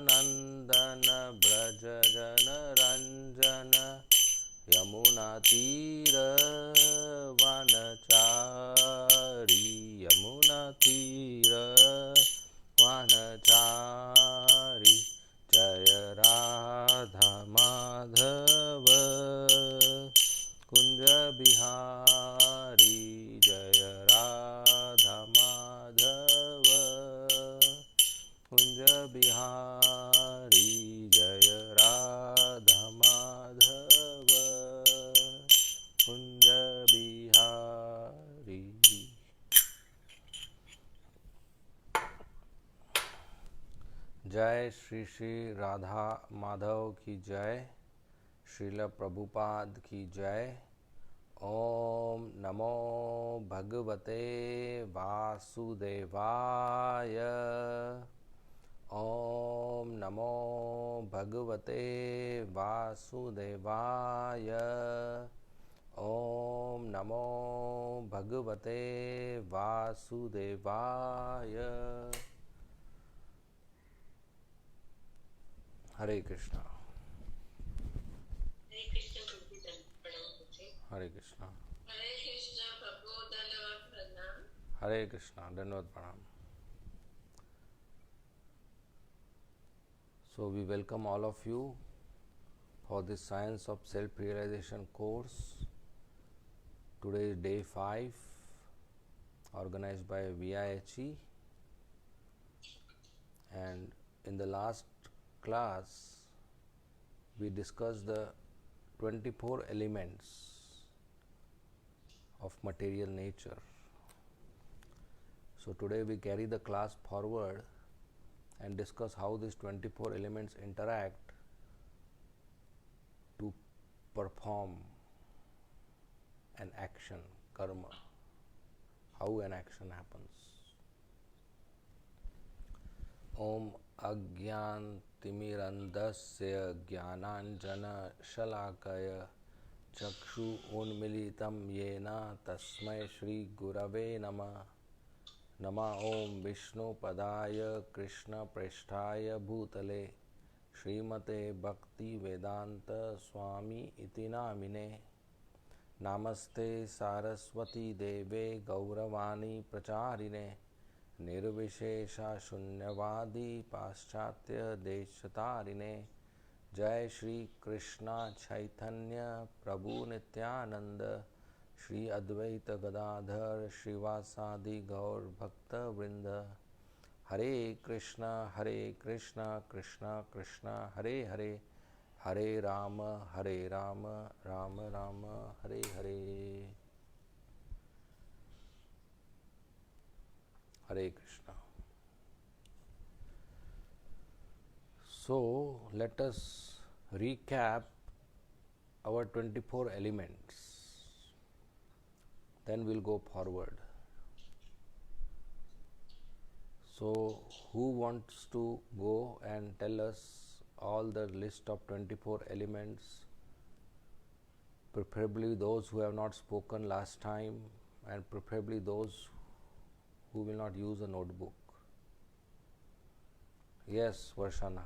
नंदन ब्रज जन रंजन यमुना तीर वनचारी यमुना तीर वनचारी जय राधा माधव कुंज बिहारी जय राधा माधव कुंज बिहारी जय राधा माधव कुंज बिहारी। जय श्री श्री राधा माधव की जय, श्रील प्रभुपाद की जय। ओम नमो भगवते वासुदेवाय। ओम नमो भगवते वासुदेवाय। ओम नमो भगवते वासुदेवाय। हरे कृष्णा। हरे कृष्णा। हरे कृष्णा। धन्यवाद प्रणाम। So we welcome all of you for this Science of Self-Realization course. Today is day 5, organized by VIHE, and in the last class we discussed the 24 elements of material nature. So today we carry the class forward and discuss how these 24 elements interact to perform an action, karma, how an action happens. Om Ajnantimirandasya Jnananjana Shalakaya Chakshu Unmilitam Yena Tasmai Shri Gurave Namah. नमा ओम विष्णु पदाय कृष्ण प्रेष्ठाय भूतले श्रीमते भक्ति वेदांत स्वामी इति नामिने। नमस्ते सारस्वती देवे गौरवाणी प्रचारिणे निर्विशेष शून्यवादी पाश्चात्य देशतारिणे। जय श्री कृष्ण चैतन्य प्रभु नित्यानंद श्री अद्वैत गदाधर श्रीवासादि गौर भक्त वृंद। हरे कृष्ण कृष्ण कृष्ण हरे हरे, हरे राम राम राम हरे हरे। हरे Krishna. So let us recap our 24 elements. Then we'll go forward. So who wants to go and tell us all the list of 24 elements, preferably those who have not spoken last time and preferably those who will not use a notebook? Yes, Varshana.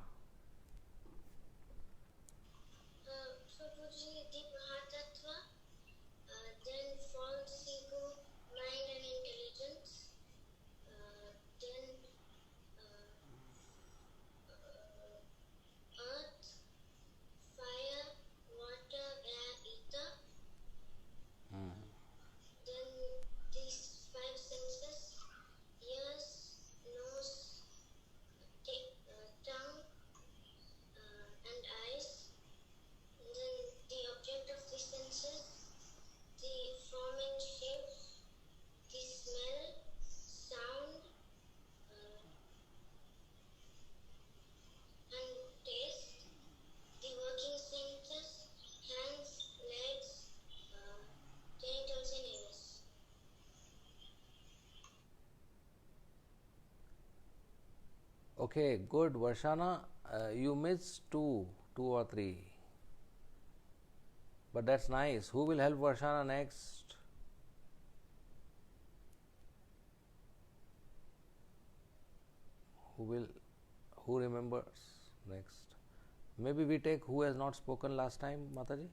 Okay, good. Varshana, you missed two or three. But that's nice. Who will help Varshana next? Who remembers? Next. Maybe we take who has not spoken last time, Mataji?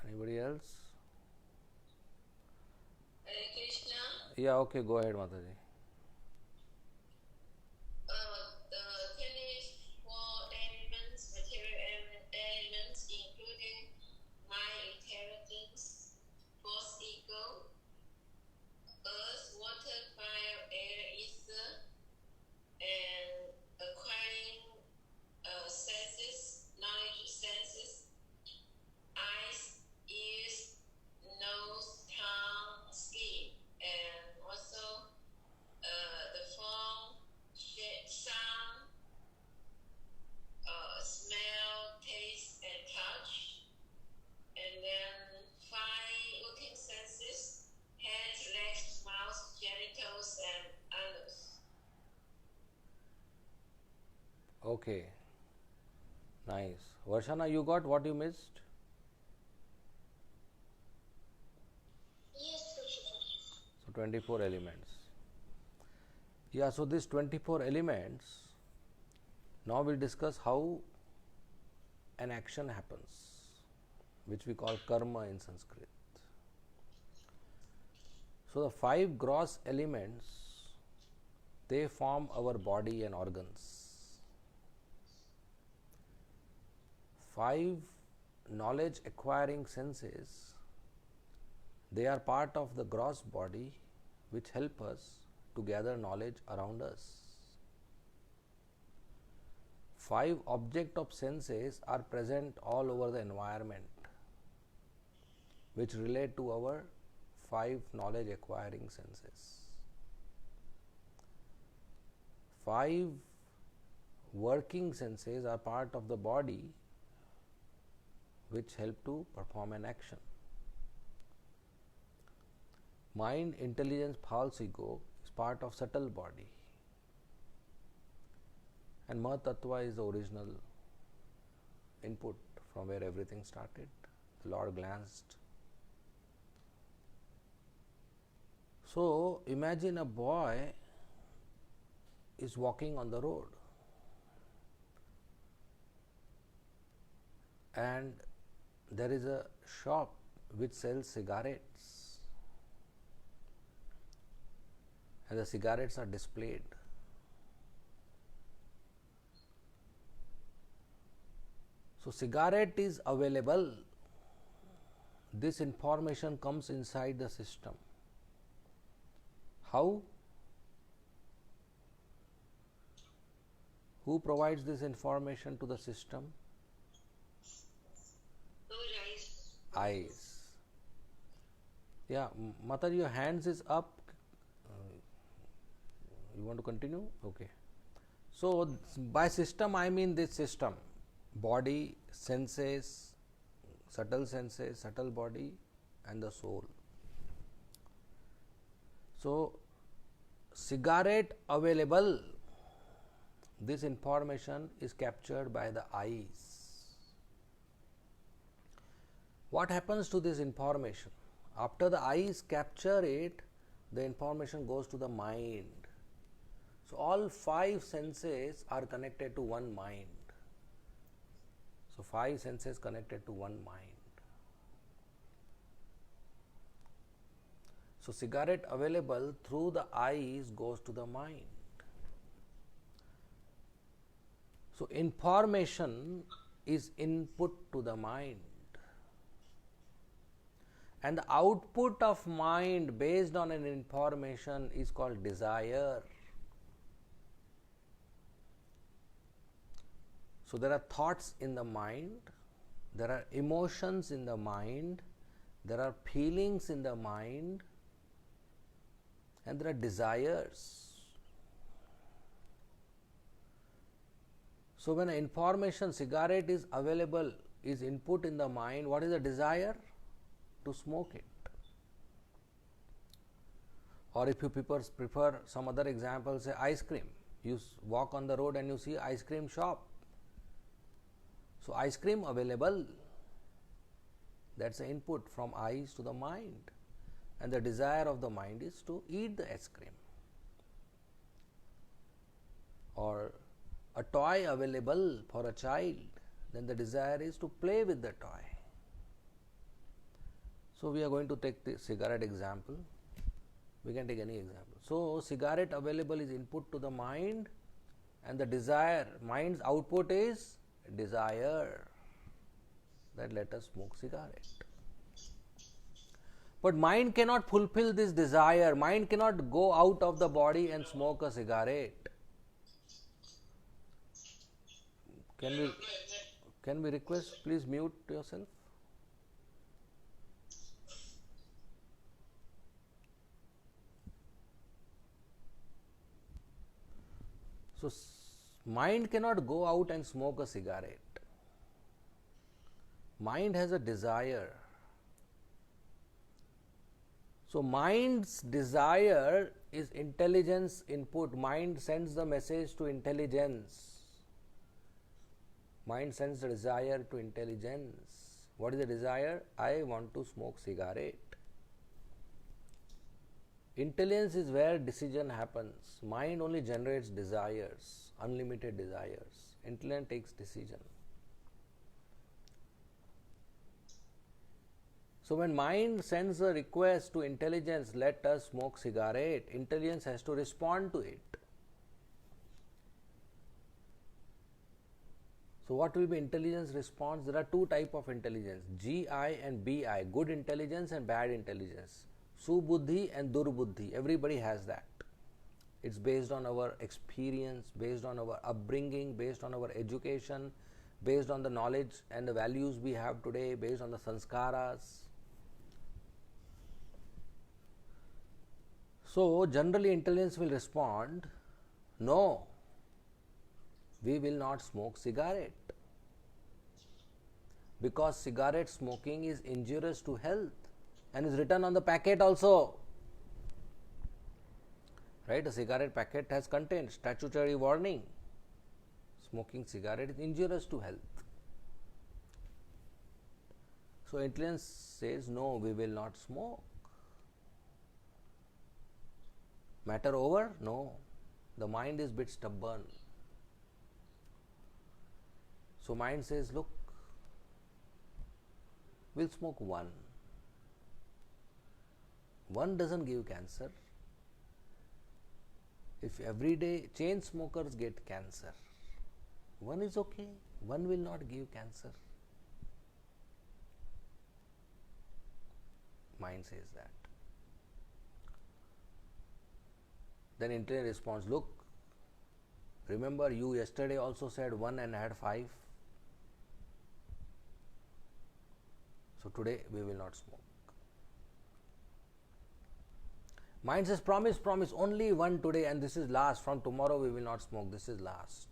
Anybody else? Hare Krishna. Yeah, okay, go ahead, Mataji. The finished four elements, material elements, including mind, intelligence, force, ego, earth, water, fire, air, ether, and acquiring senses, knowledge senses, eyes, ears, nose, tongue, skin, and also the form, shape, sound, smell, taste, and touch, and then five working senses: hands, legs, mouth, genitals, and anus. Okay. Nice. Varshana, you got what you missed? Yes, So 24 elements. Yeah, so these 24 elements, now we'll discuss how an action happens, which we call karma in Sanskrit. So the 5 gross elements, they form our body and organs. 5 knowledge acquiring senses, they are part of the gross body which help us to gather knowledge around us. 5 object of senses are present all over the environment which relate to our 5 knowledge acquiring senses. 5 working senses are part of the body which help to perform an action. Mind, intelligence, false ego is part of subtle body, and Mahatattva is the original input from where everything started. The Lord glanced. So imagine a boy is walking on the road, and there is a shop which sells cigarettes, and the cigarettes are displayed. So cigarette is available. This information comes inside the system. How? Who provides this information to the system? Eyes. Yeah, Mataji, your hands is up. You want to continue? Okay. So by system I mean this system: body, senses, subtle body, and the soul. So cigarette available, this information is captured by the eyes. What happens to this information? After the eyes capture it, the information goes to the mind. So all 5 senses are connected to one mind. So 5 senses connected to one mind. So cigarette available through the eyes goes to the mind. So information is input to the mind, and the output of mind based on an information is called desire. So there are thoughts in the mind, there are emotions in the mind, there are feelings in the mind, and there are desires. So when an information, cigarette is available, is input in the mind, what is the desire? To smoke it. Or if you prefer some other example, say ice cream. You walk on the road and you see ice cream shop. So ice cream available. That's the input from eyes to the mind. And the desire of the mind is to eat the ice cream. Or a toy available for a child, then the desire is to play with the toy. So we are going to take the cigarette example. We can take any example. So cigarette available is input to the mind, and the desire, mind's output is desire, that let us smoke cigarette. But mind cannot fulfill this desire. Mind cannot go out of the body and smoke a cigarette. Can we request, please mute yourself? So mind cannot go out and smoke a cigarette. Mind has a desire. So mind's desire is intelligence input. Mind sends the message to intelligence. Mind sends the desire to intelligence. What is the desire? I want to smoke cigarette. Intelligence is where decision happens. Mind only generates desires, unlimited desires. Intelligence takes decision. So when mind sends a request to intelligence, let us smoke cigarette, intelligence has to respond to it. So what will be intelligence response? There are two types of intelligence, GI and BI, good intelligence and bad intelligence. Subuddhi and Durbuddhi, everybody has that. It's based on our experience, based on our upbringing, based on our education, based on the knowledge and the values we have today, based on the sanskaras. So generally intelligence will respond, no, we will not smoke cigarette, because cigarette smoking is injurious to health and is written on the packet also. Right? A cigarette packet has contained statutory warning. Smoking cigarette is injurious to health. So intelligence says, no, we will not smoke. Matter over? No. The mind is a bit stubborn. So mind says, look, we'll smoke one. One doesn't give cancer. If every day chain smokers get cancer, one is okay. One will not give cancer. Mind says that. Then intelligence responds, look, remember you yesterday also said one and had five. So today we will not smoke. Mind says, promise, promise, only one today and this is last. From tomorrow we will not smoke. This is last.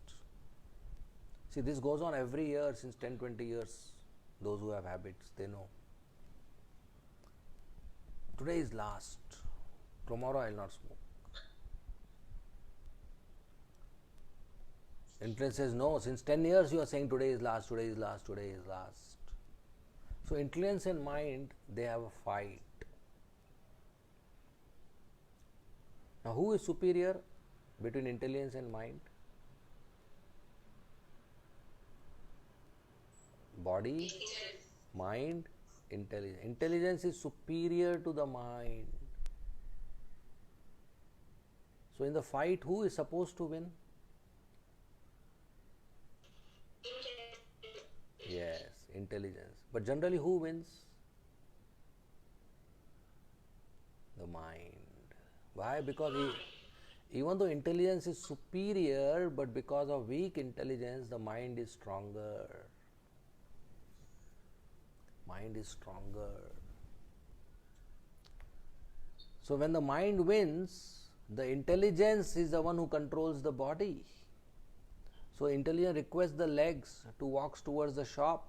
See, this goes on every year since 10, 20 years. Those who have habits, they know. Today is last. Tomorrow I will not smoke. Intelligence says, no, since 10 years you are saying today is last, today is last, today is last. So intelligence and mind, they have a fight. Now who is superior between intelligence and mind? Body, mind, intelligence. Intelligence is superior to the mind. So in the fight, who is supposed to win? Yes, intelligence. But generally who wins? The mind. Why? Because even though intelligence is superior, but because of weak intelligence, the mind is stronger. Mind is stronger. So when the mind wins, the intelligence is the one who controls the body. So intelligence requests the legs to walk towards the shop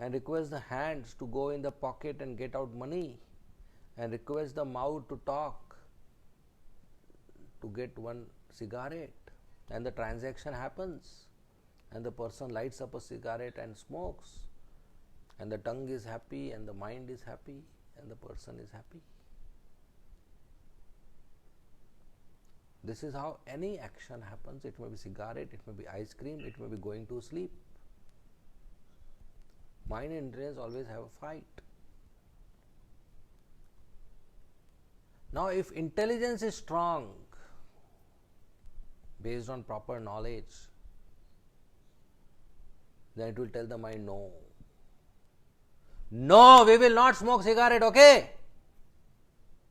and requests the hands to go in the pocket and get out money and requests the mouth to talk to get one cigarette, and the transaction happens and the person lights up a cigarette and smokes, and the tongue is happy, and the mind is happy, and the person is happy. This is how any action happens. It may be cigarette, it may be ice cream, it may be going to sleep. Mind and intelligence always have a fight. Now, if intelligence is strong, based on proper knowledge, then it will tell the mind, no. No, we will not smoke cigarette, okay?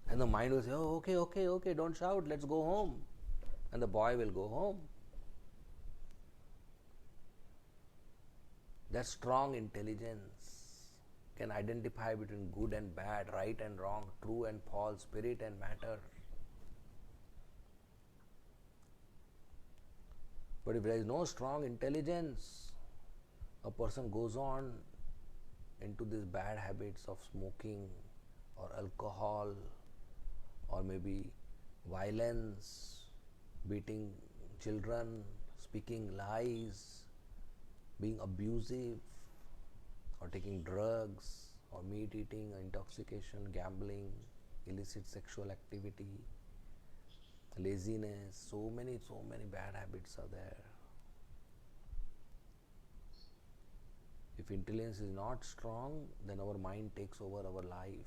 And the mind will say, oh, okay, don't shout, let's go home. And the boy will go home. That strong intelligence can identify between good and bad, right and wrong, true and false, spirit and matter. But if there is no strong intelligence, a person goes on into these bad habits of smoking or alcohol or maybe violence, beating children, speaking lies, being abusive, or taking drugs, or meat eating, intoxication, gambling, illicit sexual activity, laziness, so many bad habits are there. If intelligence is not strong, then our mind takes over our life.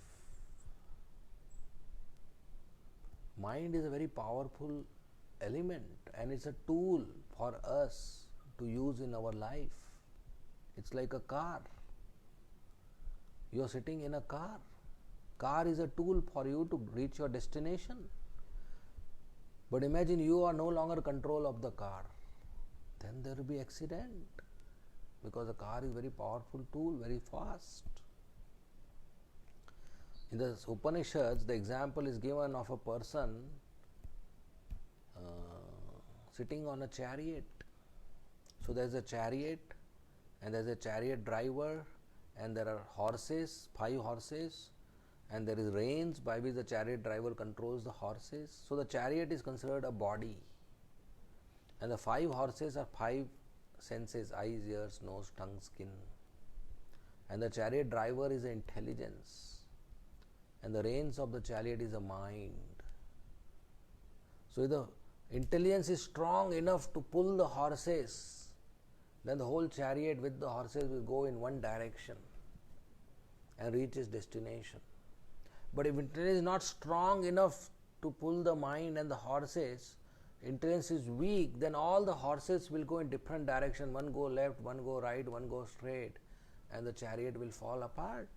Mind is a very powerful element and it's a tool for us to use in our life. It's like a car. You are sitting in a car. Car is a tool for you to reach your destination. But imagine you are no longer control of the car. Then there will be accident. Because the car is very powerful tool, very fast. In the Upanishads, the example is given of a person sitting on a chariot. So there is a chariot and there is a chariot driver and there are horses, 5 horses, and there is reins by which the chariot driver controls the horses. So the chariot is considered a body and the 5 horses are 5 senses, eyes, ears, nose, tongue, skin, and the chariot driver is the intelligence and the reins of the chariot is a mind. So if the intelligence is strong enough to pull the horses, then the whole chariot with the horses will go in one direction and reach its destination. But if intelligence is not strong enough to pull the mind and the horses, intelligence is weak, then all the horses will go in different direction. One go left, one go right, one go straight, and the chariot will fall apart.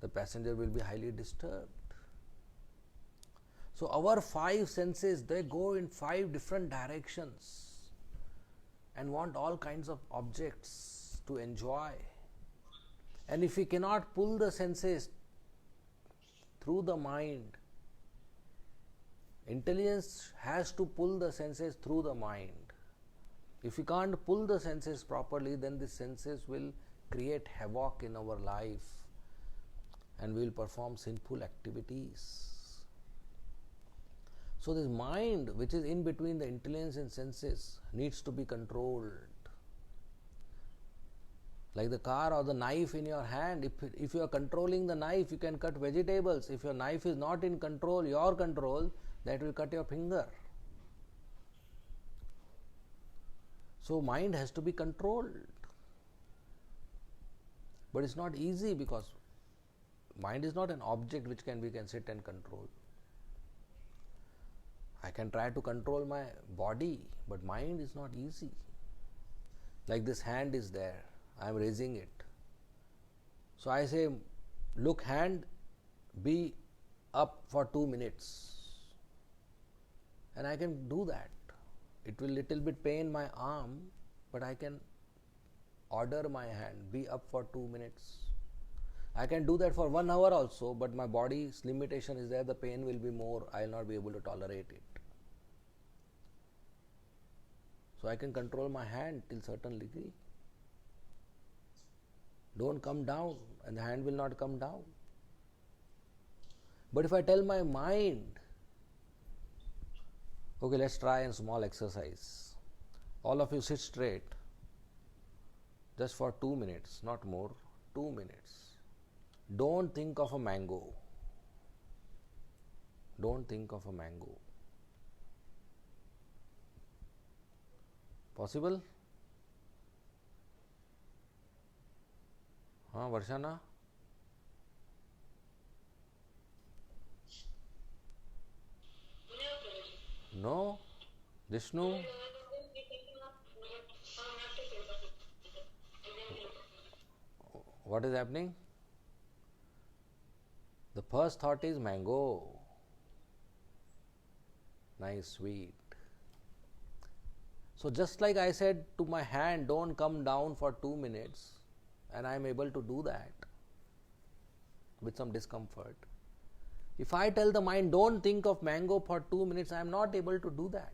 The passenger will be highly disturbed. So our 5 senses, they go in 5 different directions and want all kinds of objects to enjoy. And if we cannot pull the senses through the mind, intelligence has to pull the senses through the mind. If we can't pull the senses properly, then the senses will create havoc in our life and we will perform sinful activities. So this mind, which is in between the intelligence and senses, needs to be controlled. Like the car or the knife in your hand, if you are controlling the knife, you can cut vegetables. If your knife is not in control, your control, that will cut your finger. So mind has to be controlled. But it's not easy because mind is not an object which we can sit and control. I can try to control my body, but mind is not easy. Like this hand is there, I am raising it. So I say, look hand, be up for 2 minutes. And I can do that. It will little bit pain my arm, but I can order my hand, be up for 2 minutes. I can do that for 1 hour also, but my body's limitation is there, the pain will be more, I will not be able to tolerate it. So I can control my hand till certain degree. Don't come down, and the hand will not come down. But if I tell my mind, okay, let's try a small exercise. All of you sit straight, just for 2 minutes, not more. 2 minutes. Don't think of a mango. Don't think of a mango. Possible? हाँ वर्षाना? No? Vishnu? What is happening? The first thought is mango. Nice, sweet. So just like I said to my hand, don't come down for 2 minutes, and I am able to do that with some discomfort. If I tell the mind, don't think of mango for 2 minutes, I am not able to do that.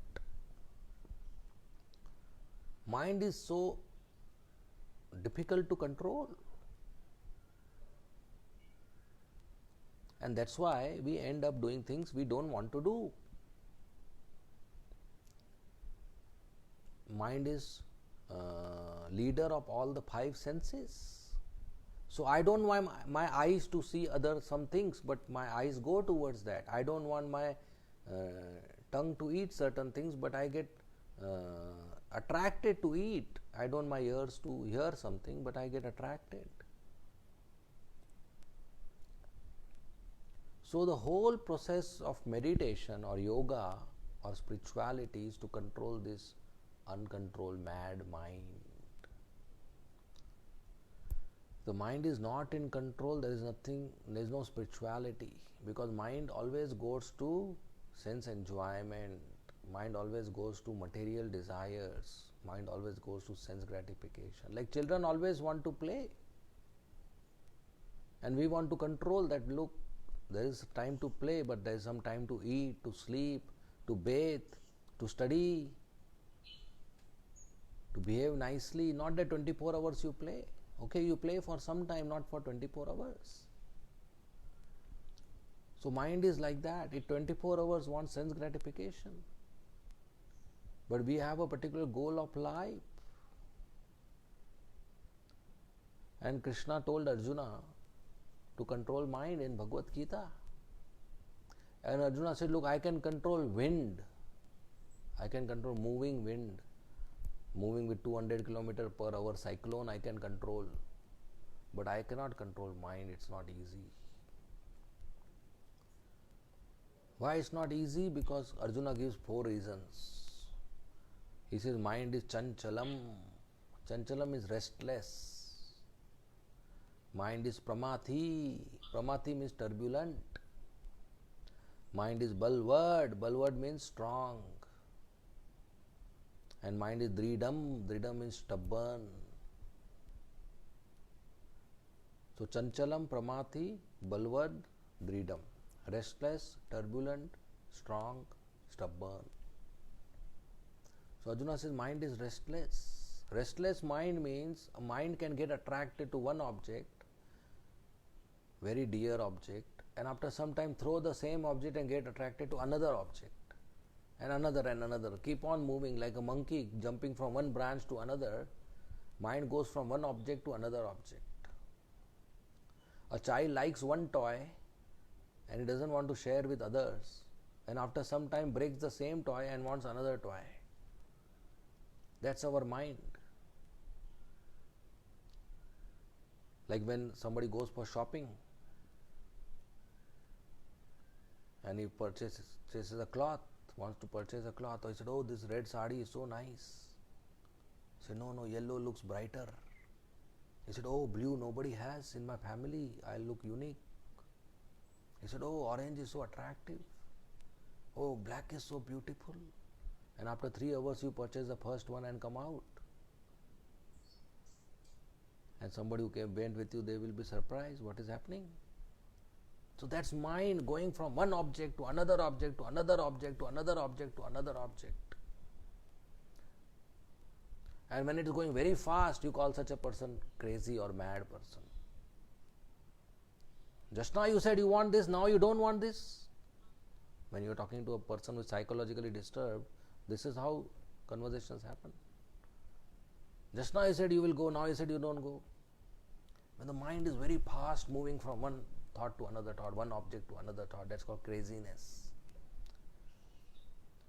Mind is so difficult to control. And that's why we end up doing things we don't want to do. Mind is leader of all the 5 senses. So I don't want my eyes to see some things, but my eyes go towards that. I don't want my tongue to eat certain things, but I get attracted to eat. I don't want my ears to hear something, but I get attracted. So the whole process of meditation or yoga or spirituality is to control this uncontrolled mad mind. The mind is not in control, there is no spirituality, because mind always goes to sense enjoyment, mind always goes to material desires, mind always goes to sense gratification. Like children always want to play, and we want to control that. Look, there is time to play, but there is some time to eat, to sleep, to bathe, to study, to behave nicely. Not that 24 hours you play. Okay, you play for some time, not for 24 hours. So mind is like that. It 24 hours wants sense gratification. But we have a particular goal of life. And Krishna told Arjuna to control mind in Bhagavad Gita. And Arjuna said, look, I can control wind. I can control moving wind. Moving with 200 km per hour cyclone I can control. But I cannot control mind. It's not easy. Why it's not easy? Because Arjuna gives 4 reasons. He says mind is chanchalam. Chanchalam is restless. Mind is pramati. Pramati means turbulent. Mind is balwad. Balwad means strong. And mind is dridam. Dridam means stubborn. So chanchalam, pramati, balwad, dridam. Restless, turbulent, strong, stubborn. So Arjuna says mind is restless. Restless mind means a mind can get attracted to one object, very dear object, and after some time throw the same object and get attracted to another object. And another, keep on moving like a monkey jumping from one branch to another. Mind goes from one object to another object. A child likes one toy and he doesn't want to share with others, and after some time breaks the same toy and wants another toy. That's our mind. Like when somebody goes for shopping and he purchases a cloth, wants to purchase a cloth. Or he said, oh, this red sari is so nice. He said, no, yellow looks brighter. He said, oh, blue nobody has in my family. I look unique. He said, oh, orange is so attractive. Oh, black is so beautiful. And after 3 hours you purchase the first one and come out. And somebody who went with you, they will be surprised what is happening. So that's mind going from one object to another object to another object to another object to another object. And when it is going very fast, you call such a person crazy or mad person. Just now you said you want this, now you don't want this. When you are talking to a person who is psychologically disturbed, this is how conversations happen. Just now you said you will go, now you said you don't go. When the mind is very fast moving from one thought to another thought, one object to another thought, that's called craziness.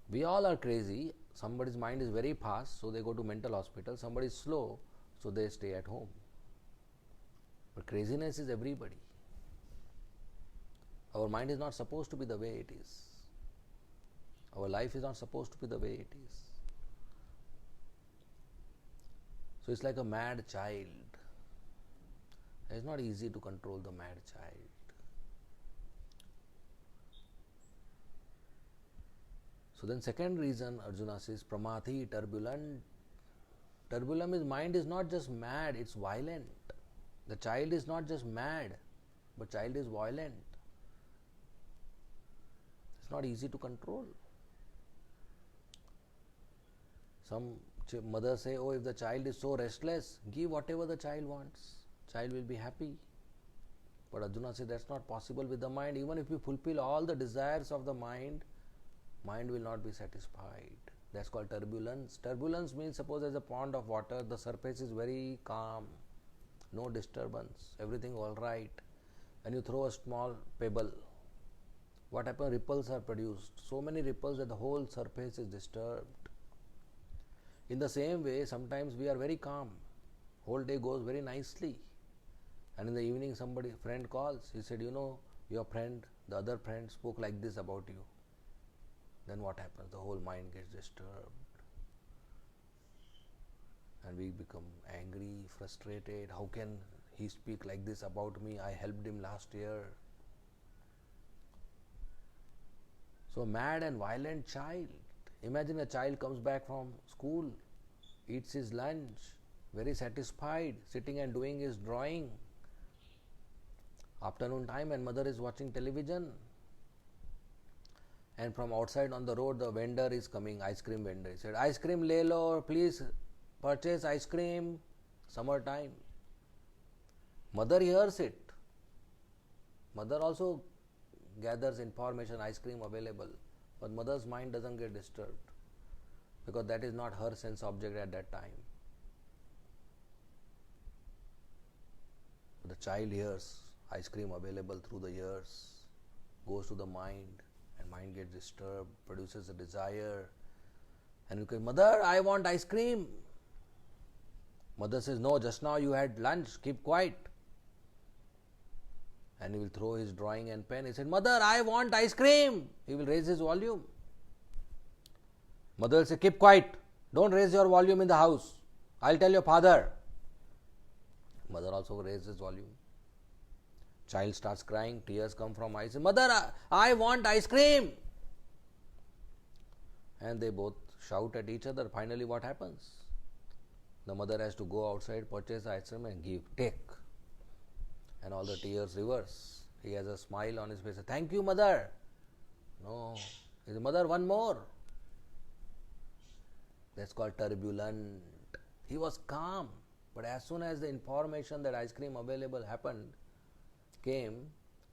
We all are crazy. Somebody's mind is very fast, so they go to mental hospital. Somebody is slow, so they stay at home. But craziness is everybody. Our mind is not supposed to be the way it is. Our life is not supposed to be the way it is. So it's like a mad child. It's not easy to control the mad child. So then second reason Arjuna says Pramati, turbulent. Turbulent means mind is not just mad, it's violent. The child is not just mad, but child is violent. It's not easy to control. Some mothers say, oh, if the child is so restless, give whatever the child wants. Child will be happy. But Arjuna says that's not possible with the mind. Even if you fulfill all the desires of the mind will not be satisfied. That's called turbulence. Turbulence means suppose there's a pond of water, the surface is very calm, no disturbance, everything all right. And you throw a small pebble. What happens? Ripples are produced. So many ripples that the whole surface is disturbed. In the same way, sometimes we are very calm. Whole day goes very nicely. And in the evening, friend calls. He said, your friend, the other friend spoke like this about you. Then what happens? The whole mind gets disturbed. And we become angry, frustrated. How can he speak like this about me? I helped him last year. So mad and violent child. Imagine a child comes back from school, eats his lunch, very satisfied, sitting and doing his drawing. Afternoon time and mother is watching television. And from outside on the road, the vendor is coming, ice cream vendor. He said, ice cream le lo, please purchase ice cream, summertime. Mother hears it. Mother also gathers information, ice cream available. But mother's mind doesn't get disturbed because that is not her sense object at that time. The child hears ice cream available through the ears, goes to the mind, and mind gets disturbed, produces a desire. And you say, Mother, I want ice cream. Mother says, no, just now you had lunch, keep quiet. And he will throw his drawing and pen. He said, Mother, I want ice cream. He will raise his volume. Mother will say, keep quiet. Don't raise your volume in the house. I'll tell your father. Mother also raises volume. Child starts crying, tears come from eyes. Mother, I want ice cream. And they both shout at each other. Finally, what happens? The mother has to go outside, purchase ice cream and give, take. And all the tears reverse. He has a smile on his face. Thank you, mother. No. He says, Mother, one more. That's called turbulent. He was calm. But as soon as the information that ice cream available came,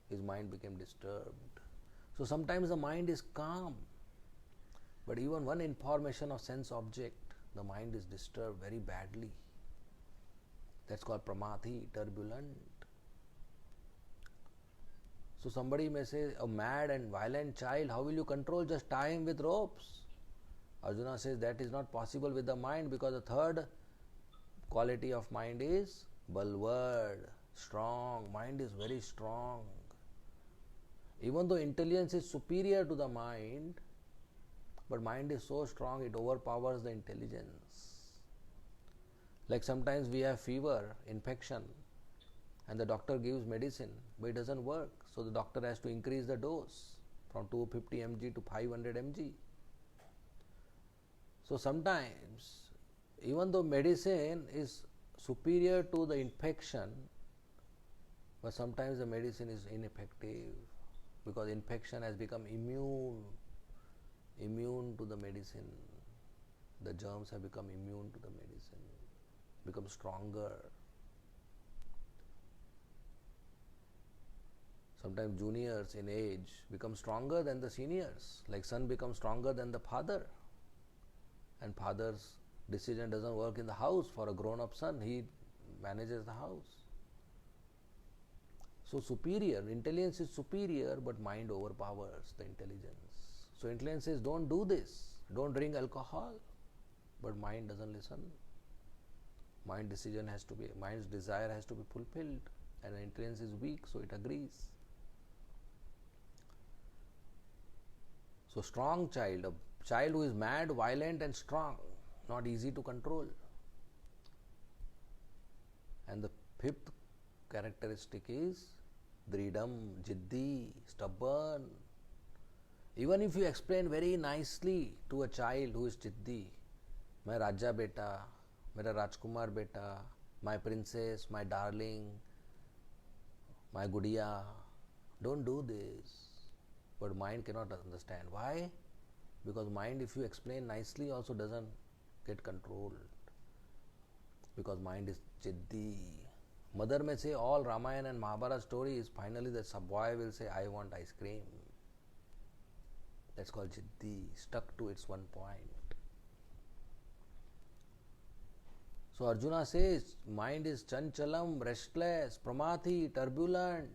his mind became disturbed. So sometimes the mind is calm. But even one information of sense object, the mind is disturbed very badly. That's called pramati, turbulent. So somebody may say, a mad and violent child, how will you control? Just tie him with ropes. Arjuna says that is not possible with the mind because the third quality of mind is balward, strong. Mind is very strong. Even though intelligence is superior to the mind, but mind is so strong it overpowers the intelligence. Like sometimes we have fever, infection, and the doctor gives medicine, but it doesn't work. So the doctor has to increase the dose from 250 mg to 500 mg. So sometimes, even though medicine is superior to the infection, but sometimes the medicine is ineffective because infection has become immune to the medicine. The germs have become immune to the medicine, become stronger. Sometimes juniors in age become stronger than the seniors, like son becomes stronger than the father. And father's decision doesn't work in the house for a grown-up son, he manages the house. So superior, intelligence is superior, but mind overpowers the intelligence. So intelligence says, don't do this, don't drink alcohol, but mind doesn't listen. Mind's desire has to be fulfilled, and the intelligence is weak, so it agrees. So strong child, a child who is mad, violent and strong, not easy to control. And the fifth characteristic is dridam, jiddi, stubborn. Even if you explain very nicely to a child who is jiddi, my Raja beta, mera Rajkumar beta, my princess, my darling, my gudiya, don't do this. But mind cannot understand. Why? Because mind, if you explain nicely, also doesn't get controlled. Because mind is jiddi. Mother may say all Ramayana and Mahabharata stories, finally the boy will say, I want ice cream. That's called jiddi, stuck to its one point. So Arjuna says, mind is chanchalam, restless, pramati, turbulent,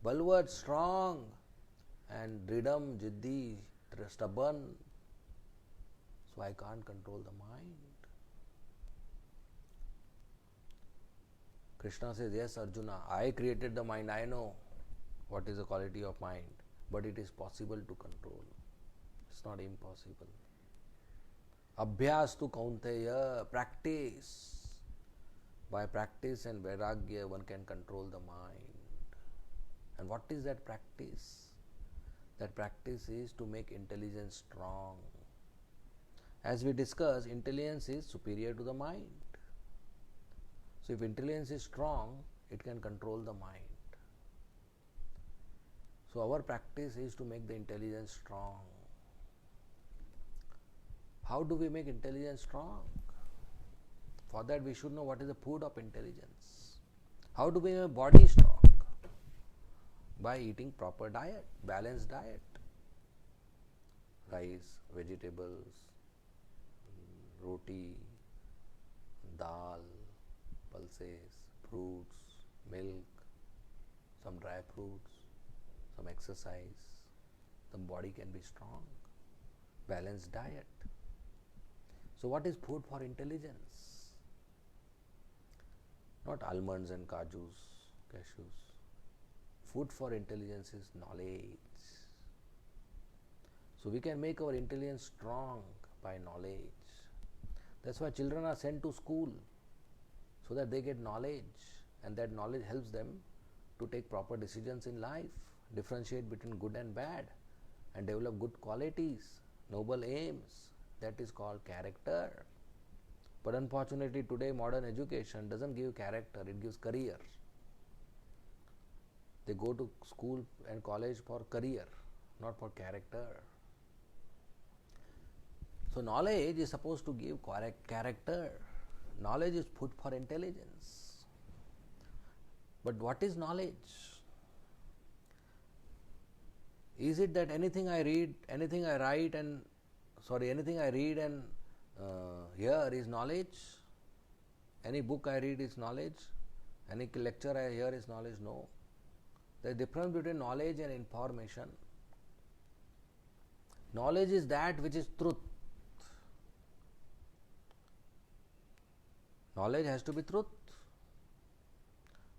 bulwark, strong, and dridam, jiddi, stubborn. So I can't control the mind. Krishna says, yes Arjuna, I created the mind, I know what is the quality of mind, but it is possible to control. It's not impossible. Abhyas tu kaunteya, practice. By practice and vairagya, one can control the mind. And what is that practice? That practice is to make intelligence strong. As we discussed, intelligence is superior to the mind. So if intelligence is strong, it can control the mind. So our practice is to make the intelligence strong. How do we make intelligence strong? For that we should know what is the food of intelligence. How do we make body strong? By eating proper diet, balanced diet. Rice, vegetables, roti, dal, pulses, fruits, milk, some dry fruits, some exercise. The body can be strong. Balanced diet. So what is food for intelligence? Not almonds and cashews. Food for intelligence is knowledge. So we can make our intelligence strong by knowledge. That's why children are sent to school, so that they get knowledge, and that knowledge helps them to take proper decisions in life, differentiate between good and bad, and develop good qualities, noble aims. That is called character. But unfortunately today modern education doesn't give character, it gives career. They go to school and college for career, not for character. So knowledge is supposed to give character. Knowledge is food for intelligence. But what is knowledge? Is it that anything I read and hear is knowledge? Any book I read is knowledge? Any lecture I hear is knowledge? No. There is a difference between knowledge and information. Knowledge is that which is truth. Knowledge has to be truth.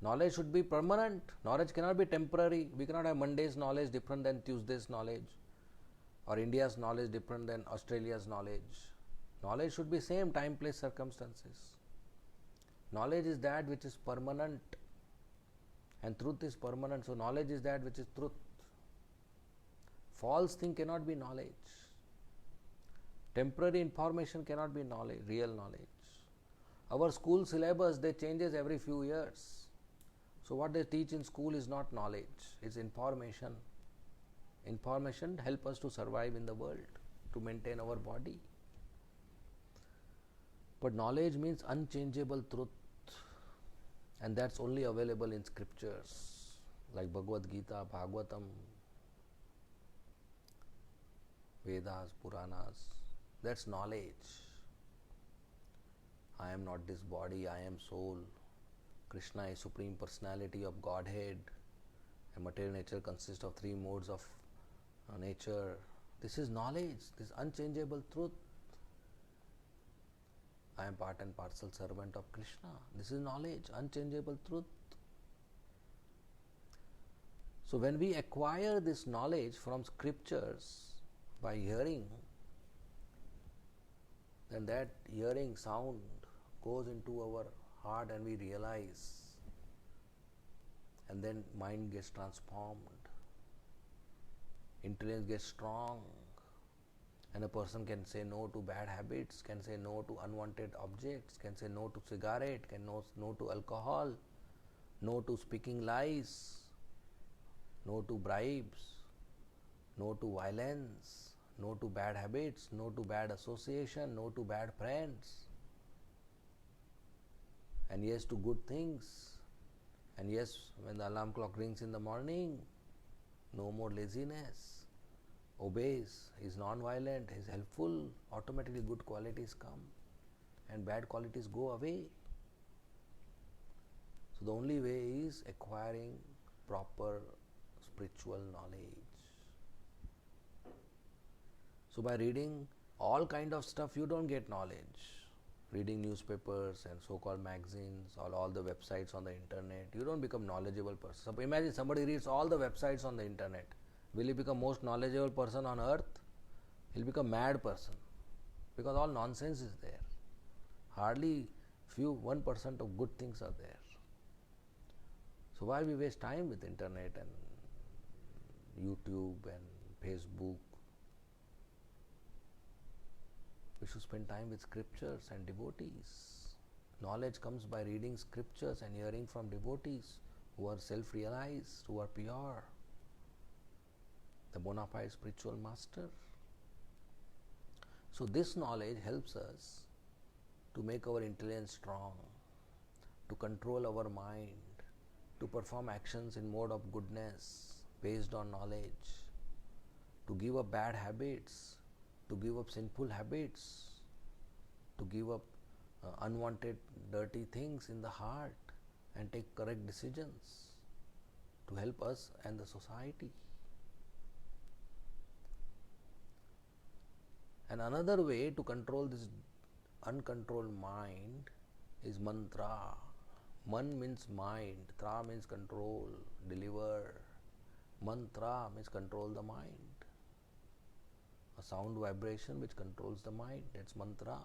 Knowledge should be permanent. Knowledge cannot be temporary. We cannot have Monday's knowledge different than Tuesday's knowledge, or India's knowledge different than Australia's knowledge. Knowledge should be same time, place, circumstances. Knowledge is that which is permanent, and truth is permanent. So knowledge is that which is truth. False thing cannot be knowledge. Temporary information cannot be knowledge, real knowledge. Our school syllabus, they changes every few years. So what they teach in school is not knowledge, it's information. Information help us to survive in the world, to maintain our body. But knowledge means unchangeable truth, and that's only available in scriptures like Bhagavad Gita, Bhagavatam, Vedas, Puranas. That's knowledge. I am not this body, I am soul. Krishna is Supreme Personality of Godhead. A material nature consists of three modes of nature. This is knowledge, this unchangeable truth. I am part and parcel servant of Krishna. This is knowledge, unchangeable truth. So when we acquire this knowledge from scriptures by hearing, then that hearing sound goes into our heart and we realize, and then mind gets transformed, intelligence gets strong, and a person can say no to bad habits, can say no to unwanted objects, can say no to cigarette, can no to alcohol, no to speaking lies, no to bribes, no to violence, no to bad habits, no to bad association, no to bad friends, and yes to good things. And yes, when the alarm clock rings in the morning, no more laziness, obeys, is non-violent, is helpful, automatically good qualities come and bad qualities go away. So the only way is acquiring proper spiritual knowledge. So by reading all kind of stuff, you don't get knowledge. Reading newspapers and so-called magazines or all the websites on the internet, you don't become knowledgeable person. So imagine somebody reads all the websites on the internet. Will he become most knowledgeable person on earth? He'll become mad person, because all nonsense is there. Hardly 1% of good things are there. So why we waste time with internet and YouTube and Facebook? We should spend time with scriptures and devotees. Knowledge comes by reading scriptures and hearing from devotees who are self-realized, who are pure, the bona fide spiritual master. So this knowledge helps us to make our intelligence strong, to control our mind, to perform actions in mode of goodness based on knowledge, to give up bad habits, to give up sinful habits, to give up unwanted dirty things in the heart and take correct decisions to help us and the society. And another way to control this uncontrolled mind is mantra. Man means mind, tra means control, deliver. Mantra means control the mind. A sound vibration which controls the mind, that's mantra.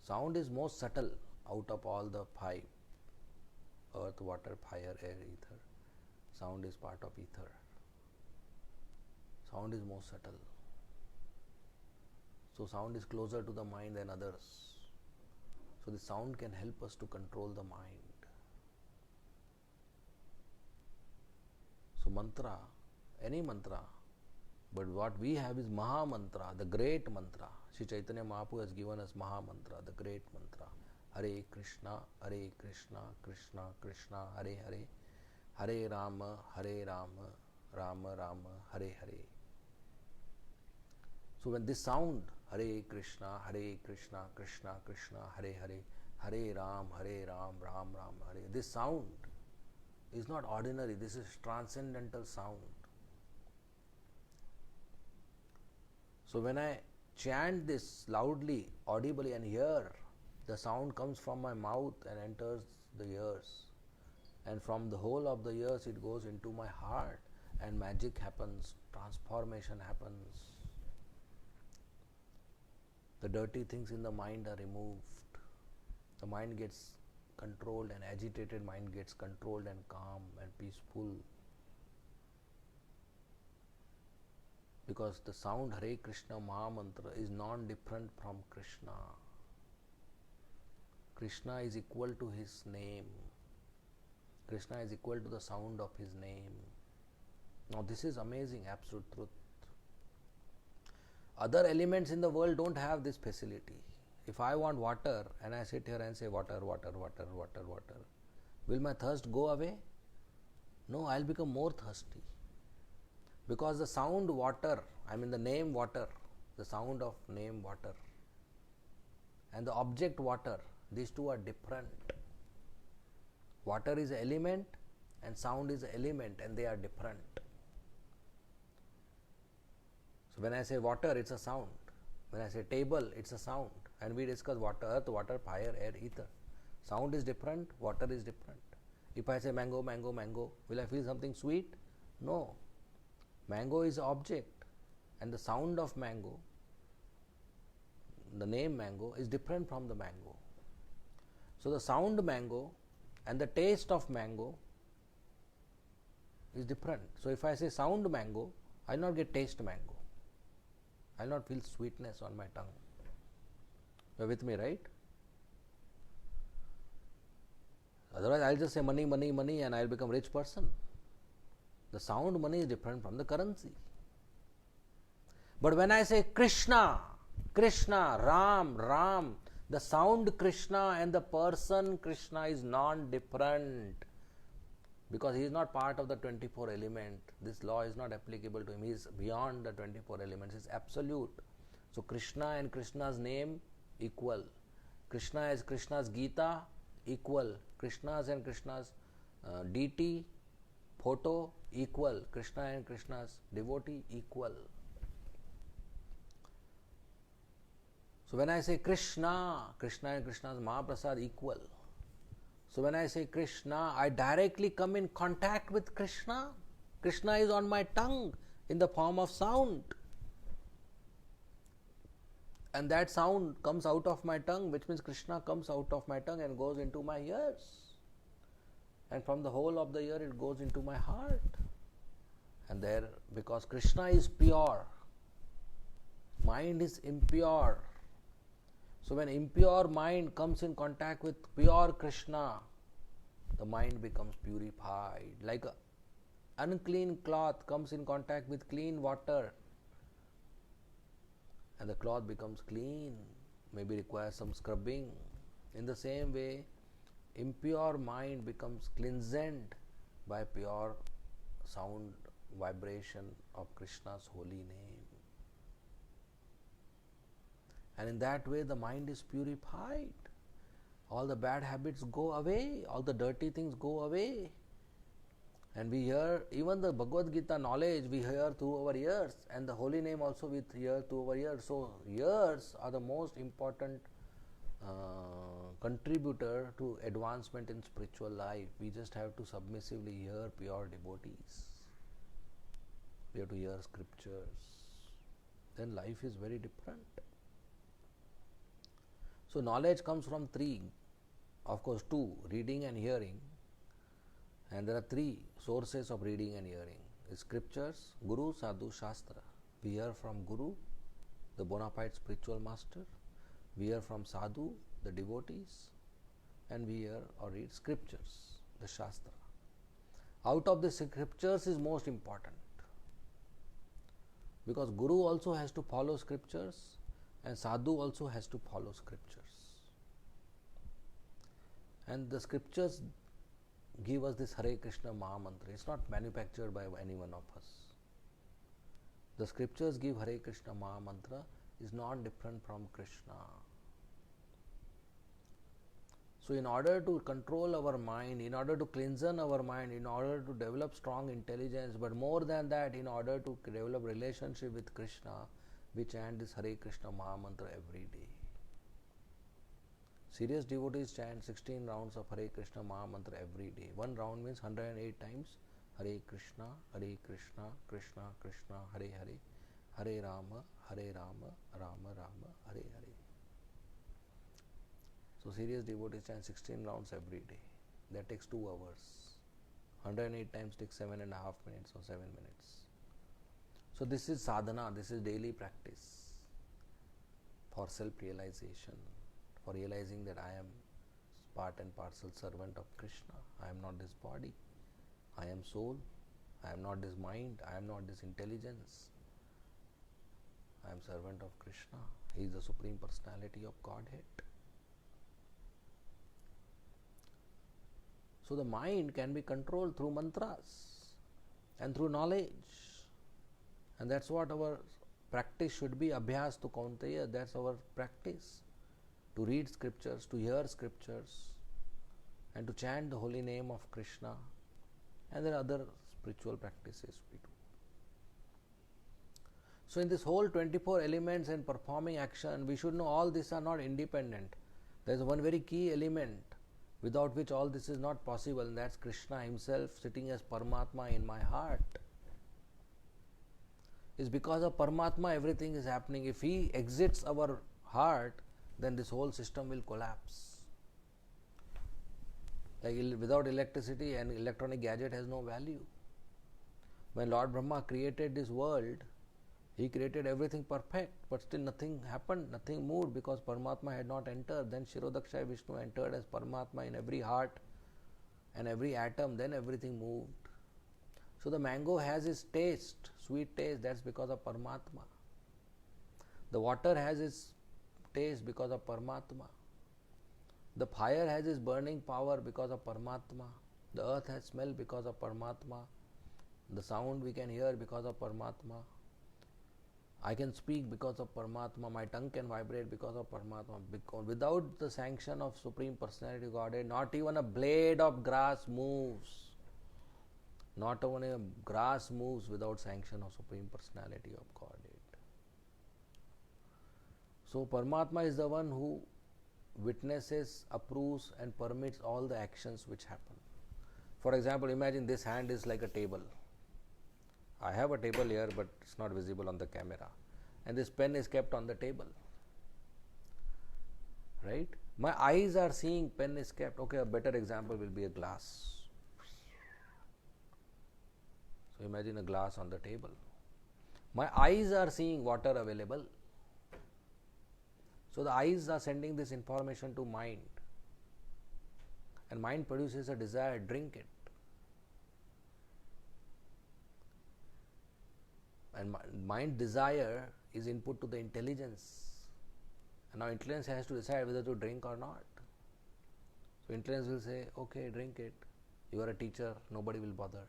Sound is most subtle out of all the five: earth, water, fire, air, ether. Sound is part of ether. Sound is most subtle. So sound is closer to the mind than others. So the sound can help us to control the mind. So mantra, any mantra, but what we have is Maha Mantra, the great mantra. Sri Chaitanya Mahaprabhu has given us Maha Mantra, the great mantra. Hare Krishna, Krishna Krishna, Hare Hare, Hare Rama, Rama Rama, Hare Hare. So when this sound, Hare Krishna, Krishna Krishna, Hare Hare, Hare Ram, Ram Ram, Hare. This sound is not ordinary, this is transcendental sound. So when I chant this loudly, audibly and hear, the sound comes from my mouth and enters the ears. And from the whole of the ears it goes into my heart and magic happens, transformation happens. The dirty things in the mind are removed. The mind gets controlled, and agitated mind gets controlled and calm and peaceful. Because the sound Hare Krishna Maha Mantra is non-different from Krishna. Krishna is equal to his name. Krishna is equal to the sound of his name. Now this is amazing, absolute truth. Other elements in the world don't have this facility. If I want water and I sit here and say water, will my thirst go away? No, I'll become more thirsty. Because the sound water, the name water, the sound of name water, and the object water, these two are different. Water is an element and sound is an element, and they are different. So when I say water, it's a sound. When I say table, it's a sound. And we discuss water, earth, water, fire, air, ether. Sound is different, water is different. If I say mango, mango, mango, will I feel something sweet? No. Mango is object, and the sound of mango, the name mango, is different from the mango. So the sound mango and the taste of mango is different. So if I say sound mango, I will not get taste mango. I will not feel sweetness on my tongue. You are with me, right? Otherwise, I will just say money, money, money, and I will become a rich person. The sound money is different from the currency. But when I say Krishna, Krishna, Ram, Ram, the sound Krishna and the person Krishna is non-different, because he is not part of the 24 element. This law is not applicable to him. He is beyond the 24 elements. He is absolute. So Krishna and Krishna's name equal. Krishna is Krishna's Gita equal. Krishna's and Krishna's deity, photo equal. Krishna and Krishna's devotee equal. So when I say Krishna, Krishna and Krishna's Mahaprasad equal. So when I say Krishna, I directly come in contact with Krishna. Krishna is on my tongue in the form of sound. And that sound comes out of my tongue, which means Krishna comes out of my tongue and goes into my ears. And from the whole of the ear, it goes into my heart. And there, because Krishna is pure, mind is impure. So when impure mind comes in contact with pure Krishna, the mind becomes purified. Like an unclean cloth comes in contact with clean water, and the cloth becomes clean, maybe requires some scrubbing. In the same way, impure mind becomes cleansed by pure sound vibration of Krishna's holy name. And in that way the mind is purified. All the bad habits go away, all the dirty things go away. And we hear, even the Bhagavad Gita knowledge we hear through our ears, and the holy name also we hear through our ears. So ears are the most important contributor to advancement in spiritual life. We just have to submissively hear pure devotees. We have to hear scriptures. Then life is very different. So knowledge comes from three, of course two, reading and hearing. And there are three sources of reading and hearing. Scriptures, Guru, Sadhu, Shastra. We hear from Guru, the bona fide spiritual master. We hear from Sadhu, the devotees. And we hear or read scriptures, the Shastra. Out of the scriptures is most important. Because Guru also has to follow scriptures, and Sadhu also has to follow scriptures. And the scriptures give us this Hare Krishna Maha Mantra. It's not manufactured by any one of us. The scriptures give Hare Krishna Maha Mantra is not different from Krishna. So in order to control our mind, in order to cleanse our mind, in order to develop strong intelligence, but more than that, in order to develop relationship with Krishna, we chant this Hare Krishna Maha Mantra every day. Serious devotees chant 16 rounds of Hare Krishna Maha Mantra every day. One round means 108 times Hare Krishna, Krishna Krishna, Hare Hare, Hare Rama, Rama Rama, Hare Hare. So serious devotees chant 16 rounds every day. That takes 2 hours. 108 times takes 7.5 minutes or 7 minutes. So this is sadhana, this is daily practice for self-realization, for realizing that I am part and parcel servant of Krishna. I am not this body. I am soul. I am not this mind. I am not this intelligence. I am servant of Krishna. He is the Supreme Personality of Godhead. So the mind can be controlled through mantras and through knowledge. And that's what our practice should be. Abhyas to Kaunteya, that's our practice. To read scriptures, to hear scriptures, and to chant the holy name of Krishna and there are other spiritual practices we do. So in this whole 24 elements and performing action, we should know all these are not independent. There is one very key element without which all this is not possible, and that's Krishna himself sitting as Paramatma in my heart. It's because of Paramatma everything is happening. If he exits our heart, then this whole system will collapse. Like without electricity, an electronic gadget has no value. When Lord Brahma created this world, he created everything perfect, but still nothing happened, nothing moved because Paramatma had not entered. Then Shirodakshaya Vishnu entered as Paramatma in every heart and every atom, then everything moved. So the mango has its taste, sweet taste, that's because of Paramatma. The water has its taste because of Paramatma. The fire has its burning power because of Paramatma. The earth has smell because of Paramatma. The sound we can hear because of Paramatma. I can speak because of Paramatma. My tongue can vibrate because of Paramatma. Because without the sanction of Supreme Personality of Godhead, not even a blade of grass moves. Not even a grass moves without sanction of Supreme Personality of Godhead. So Paramatma is the one who witnesses, approves and permits all the actions which happen. For example, imagine this hand is like a table. I have a table here, but it's not visible on the camera. And this pen is kept on the table. Right? My eyes are seeing pen is kept. Okay, a better example will be a glass. So imagine a glass on the table. My eyes are seeing water available. So the eyes are sending this information to mind. And mind produces a desire, drink it. And mind desire is input to the intelligence. And now intelligence has to decide whether to drink or not. So intelligence will say, okay, drink it. You are a teacher, nobody will bother.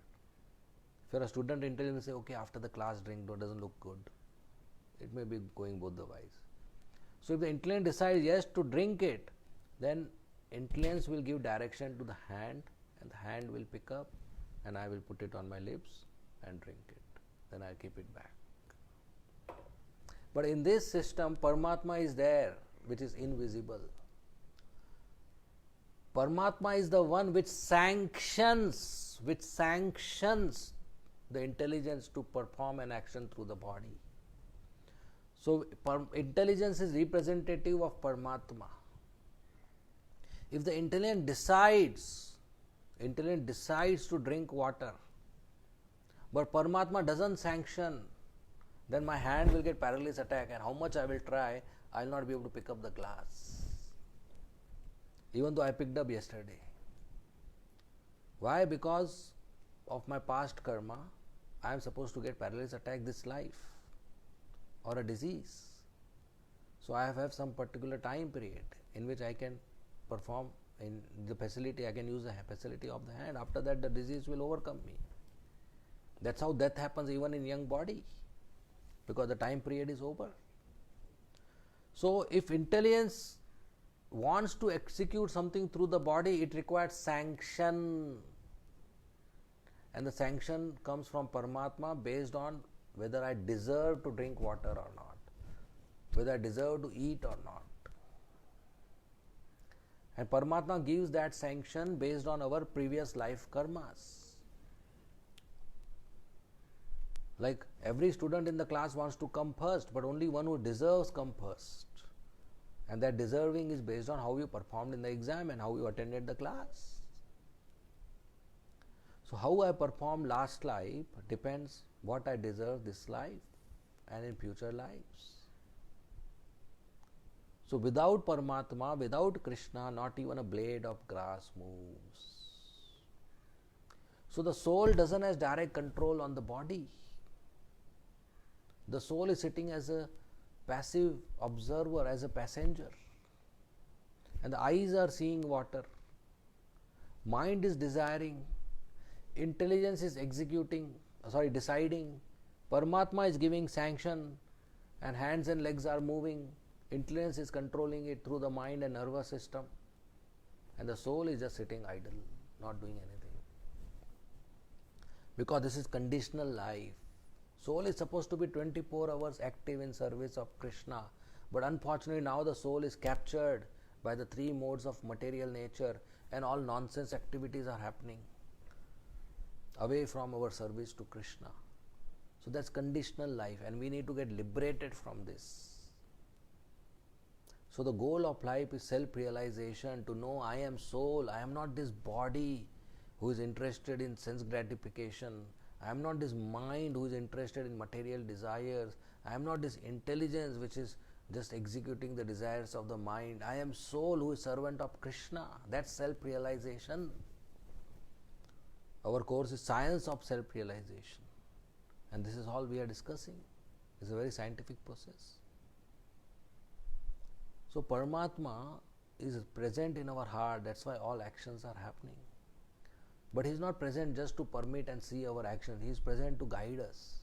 If you are a student, intelligence will say, okay, after the class drink, it doesn't look good. It may be going both the ways. So if the intelligence decides yes to drink it, then intelligence will give direction to the hand, and the hand will pick up, and I will put it on my lips and drink it. Then I keep it back. But in this system, Paramatma is there, which is invisible. Paramatma is the one which sanctions the intelligence to perform an action through the body. So intelligence is representative of Paramatma. If the intelligence decides to drink water, but Paramatma doesn't sanction, then my hand will get paralysis attack, and how much I will try, I will not be able to pick up the glass. Even though I picked up yesterday. Why? Because of my past karma, I am supposed to get paralysis attack this life or a disease. So I have some particular time period in which I can perform in the facility, I can use the facility of the hand. After that, the disease will overcome me. That's how death happens even in young body, because the time period is over. So if intelligence wants to execute something through the body, it requires sanction. And the sanction comes from Paramatma based on whether I deserve to drink water or not, whether I deserve to eat or not. And Paramatma gives that sanction based on our previous life karmas. Like every student in the class wants to come first, but only one who deserves come first. And that deserving is based on how you performed in the exam and how you attended the class. So how I performed last life depends what I deserve this life and in future lives. So without Paramatma, without Krishna, not even a blade of grass moves. So the soul doesn't have direct control on the body. The soul is sitting as a passive observer, as a passenger. And the eyes are seeing water. Mind is desiring. Intelligence is deciding. Paramatma is giving sanction, and hands and legs are moving. Intelligence is controlling it through the mind and nervous system. And the soul is just sitting idle, not doing anything. because this is conditional life. Soul is supposed to be 24 hours active in service of Krishna, but unfortunately now the soul is captured by the three modes of material nature and all nonsense activities are happening away from our service to Krishna. So that's conditional life and we need to get liberated from this. So the goal of life is self-realization, to know I am soul, I am not this body who is interested in sense gratification. I am not this mind who is interested in material desires. I am not this intelligence which is just executing the desires of the mind. I am soul who is servant of Krishna. That's self-realization. Our course is science of self-realization. And this is all we are discussing. It's a very scientific process. So Paramatma is present in our heart. That's why all actions are happening. But He is not present just to permit and see our actions. He is present to guide us.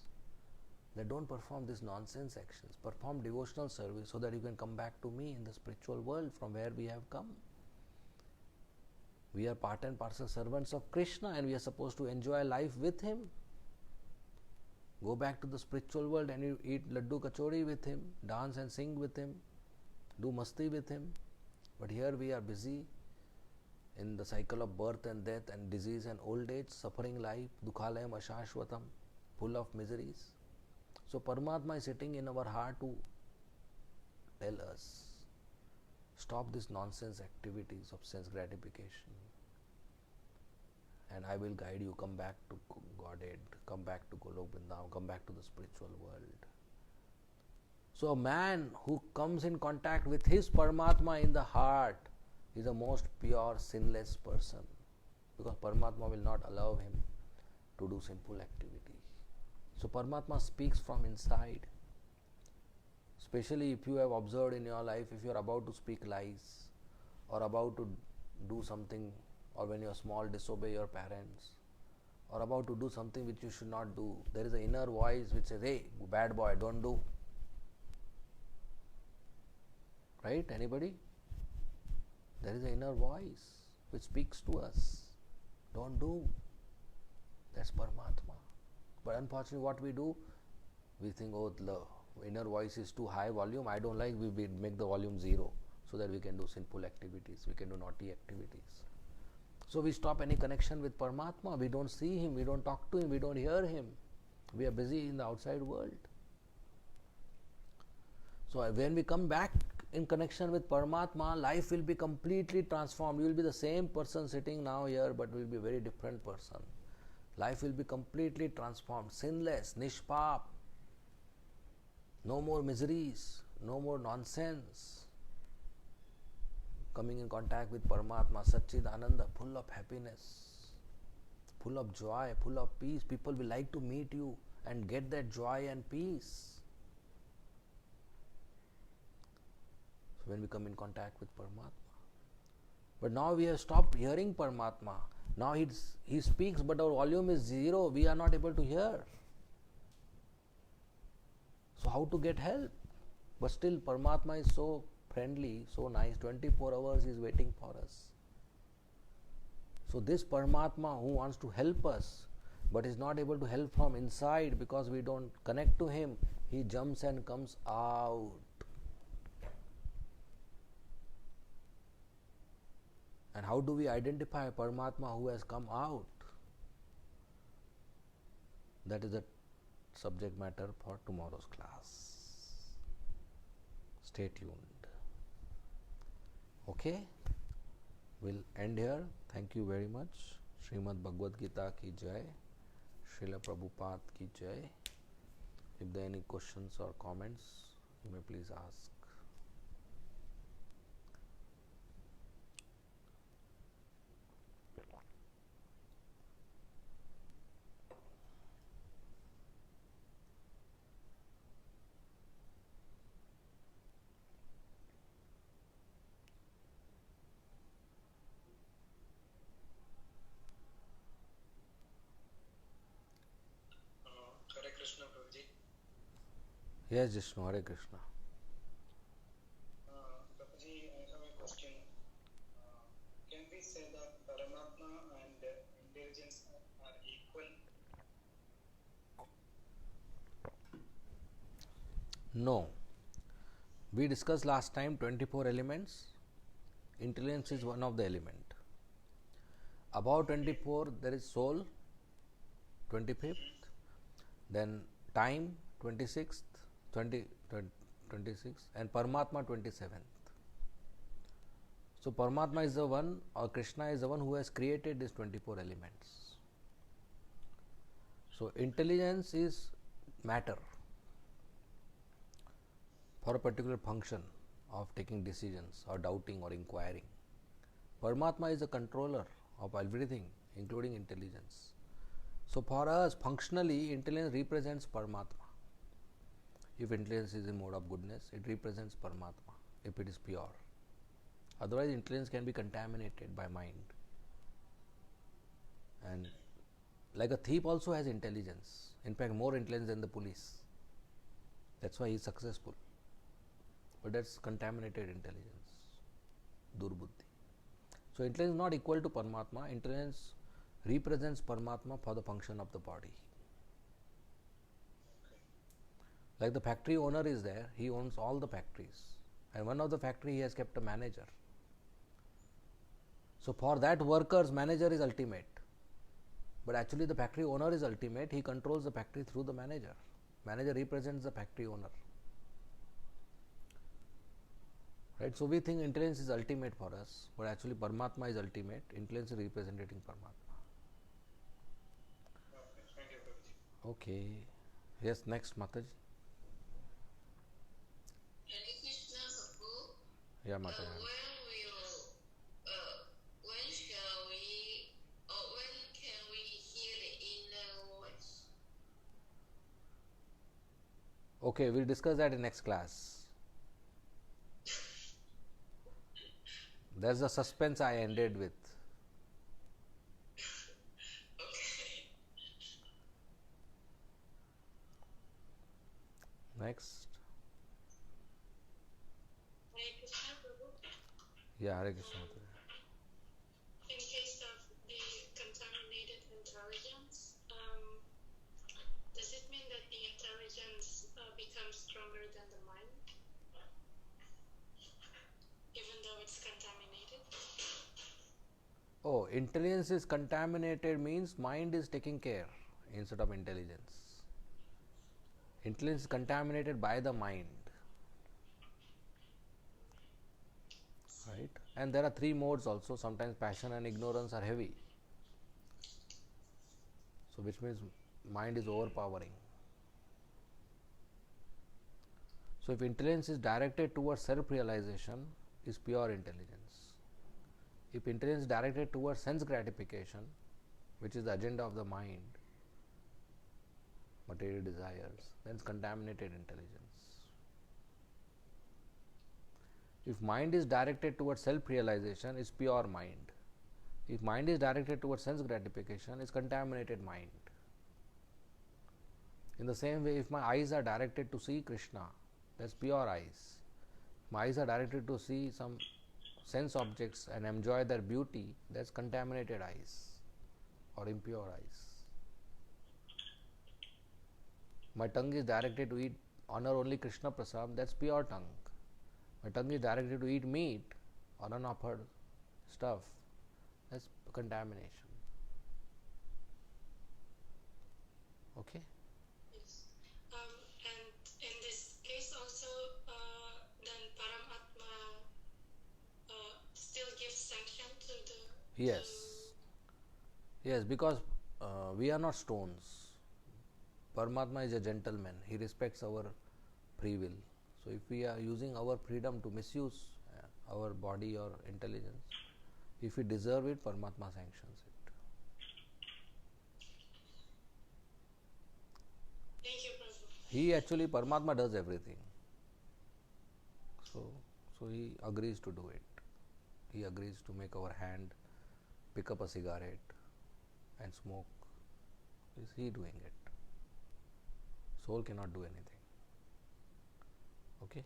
That don't perform these nonsense actions. Perform devotional service so that you can come back to me in the spiritual world from where we have come. We are part and parcel servants of Krishna and we are supposed to enjoy life with Him. Go back to the spiritual world and you eat laddu kachori with Him, dance and sing with Him, do masti with Him. But here we are busy in the cycle of birth and death and disease and old age, suffering life, dukhalayam ashashvatam, full of miseries. So Paramatma is sitting in our heart to tell us, stop these nonsense activities of sense gratification and I will guide you, come back to Godhead, come back to Golok Vrindavan, come back to the spiritual world. So a man who comes in contact with his Paramatma in the heart is the most pure, sinless person, because Paramatma will not allow him to do sinful activity. So Paramatma speaks from inside. Especially if you have observed in your life, if you are about to speak lies or about to do something, or when you are small disobey your parents, or about to do something which you should not do, there is an inner voice which says, hey, bad boy, don't do. Right? Anybody? There is an inner voice which speaks to us. Don't do. That's Paramatma. But unfortunately what we do, we think, oh, the inner voice is too high volume, I don't like, we make the volume 0 so that we can do sinful activities, we can do naughty activities. So we stop any connection with Paramatma, we don't see Him, we don't talk to Him, we don't hear Him. We are busy in the outside world. So when we come back in connection with Paramatma, life will be completely transformed. You will be the same person sitting now here, but will be a very different person. Life will be completely transformed, sinless, nishpap. No more miseries, no more nonsense. Coming in contact with Paramatma, Satchidananda, full of happiness, full of joy, full of peace. People will like to meet you and get that joy and peace. So when we come in contact with Paramatma. But now we have stopped hearing Paramatma. Now he speaks, but our volume is 0. We are not able to hear. So how to get help? But still Paramatma is so friendly, so nice. 24 hours is waiting for us. So this Paramatma who wants to help us, but is not able to help from inside because we don't connect to Him, He jumps and comes out. And how do we identify Paramatma who has come out? That is the subject matter for tomorrow's class. Stay tuned. Okay? We'll end here. Thank you very much. Srimad Bhagavad Gita ki jai. Srila Prabhupada ki jai. If there are any questions or comments, you may please ask. Hare Krishna, Prabhuji. Yes, Vishnu, Hare Krishna. Prabhuji, I have a question. Can we say that Paramatma and intelligence are equal? No. We discussed last time 24 elements. Intelligence is one of the element. Above 24 there is soul, 25th, then time 26th, 26th, and Paramatma 27th. So Paramatma is the one, or Krishna is the one who has created these 24 elements. So intelligence is matter for a particular function of taking decisions or doubting or inquiring. Paramatma is the controller of everything, including intelligence. So for us, functionally, intelligence represents Paramatma. If intelligence is in mode of goodness, it represents Paramatma, if it is pure. Otherwise, intelligence can be contaminated by mind. And like a thief also has intelligence, in fact more intelligence than the police. That's why he is successful. But that's contaminated intelligence, durbuddhi. So intelligence is not equal to Paramatma. Intelligence represents Paramatma for the function of the body. Like the factory owner is there, he owns all the factories, and one of the factory he has kept a manager. So for that worker's manager is ultimate, but actually the factory owner is ultimate. He controls the factory through the manager. Manager represents the factory owner. Right? So we think intelligence is ultimate for us, but actually Paramatma is ultimate. Intelligence is representing Paramatma. Okay, thank you, Prabhuji. Okay. Yes, next Mataji. Hare Krishna, Prabhu. Yeah, Mataji. When shall we, or when can we hear the inner voice? Okay, we'll discuss that in next class. That's the suspense I ended with. Okay. Next. Hare Krishna, Prabhu. Yeah, Hare Krishna. In case of the contaminated intelligence, does it mean that the intelligence becomes stronger than the mind, even though it's contaminated? Oh, intelligence is contaminated means mind is taking care instead of intelligence. Intelligence is contaminated by the mind. Right? And there are three modes also. Sometimes passion and ignorance are heavy. So which means mind is overpowering. So if intelligence is directed towards self-realization, is pure intelligence. If intelligence is directed towards sense gratification, which is the agenda of the mind, material desires, then it's contaminated intelligence. If mind is directed towards self-realization, it's pure mind. If mind is directed towards sense gratification, it's contaminated mind. In the same way, if my eyes are directed to see Krishna, that's pure eyes. My eyes are directed to see some sense objects and enjoy their beauty, that's contaminated eyes or impure eyes. My tongue is directed to eat, honor only Krishna Prasad, that's pure tongue. My tongue is directed to eat meat or unoffered stuff, that's contamination. Okay? Yes. And in this case also, then Paramatma still gives sanction to the... Yes. Yes, because we are not stones. Paramatma is a gentleman. He respects our free will. So if we are using our freedom to misuse our body or intelligence, if we deserve it, Paramatma sanctions it. Thank you, Prabhu. He actually, Paramatma does everything. So he agrees to do it. He agrees to make our hand pick up a cigarette and smoke. Is he doing it? Soul cannot do anything. Okay?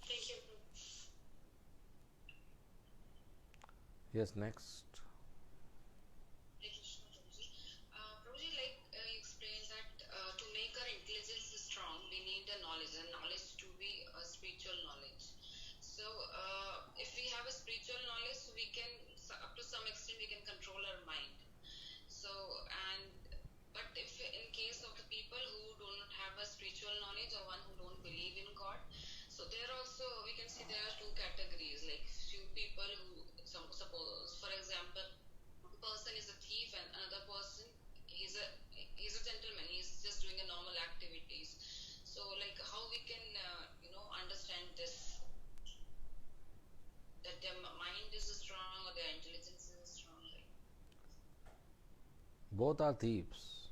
Thank you, Prabhu. Yes, next. Hare Krishna, Prabhuji. Prabhuji, like you explained that to make our intelligence strong, we So, if we have a spiritual knowledge, we can, up to some extent, we can control our mind. So, but if in case of the people who do not have a spiritual knowledge or one who don't believe in God, so there also we can see there are two categories. Like few people who, suppose, for example, one person is a thief and another person he's a gentleman. He's just doing a normal activities. So, like how we can understand this, that their mind is strong or their intelligence is strong. Like, Both are thieves.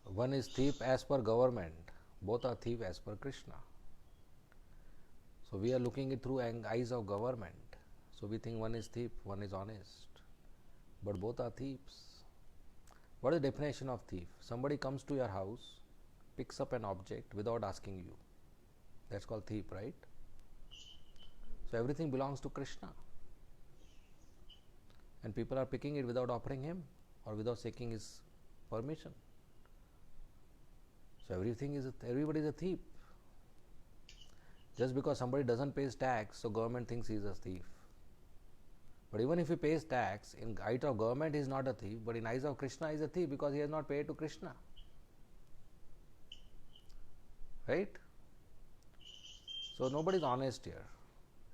One is thief as per government, both are thief as per Krishna. So we are looking it through eyes of government. So we think one is thief, one is honest. But both are thieves. What is the definition of thief? Somebody comes to your house, picks up an object without asking you. That's called thief, right? So everything belongs to Krishna. And people are picking it without offering him or without seeking his permission. So everybody is a thief. Just because somebody doesn't pay tax, so government thinks he is a thief. But even if he pays tax, in eyes of government he is not a thief, but in eyes of Krishna he is a thief because he has not paid to Krishna. Right? So nobody is honest here.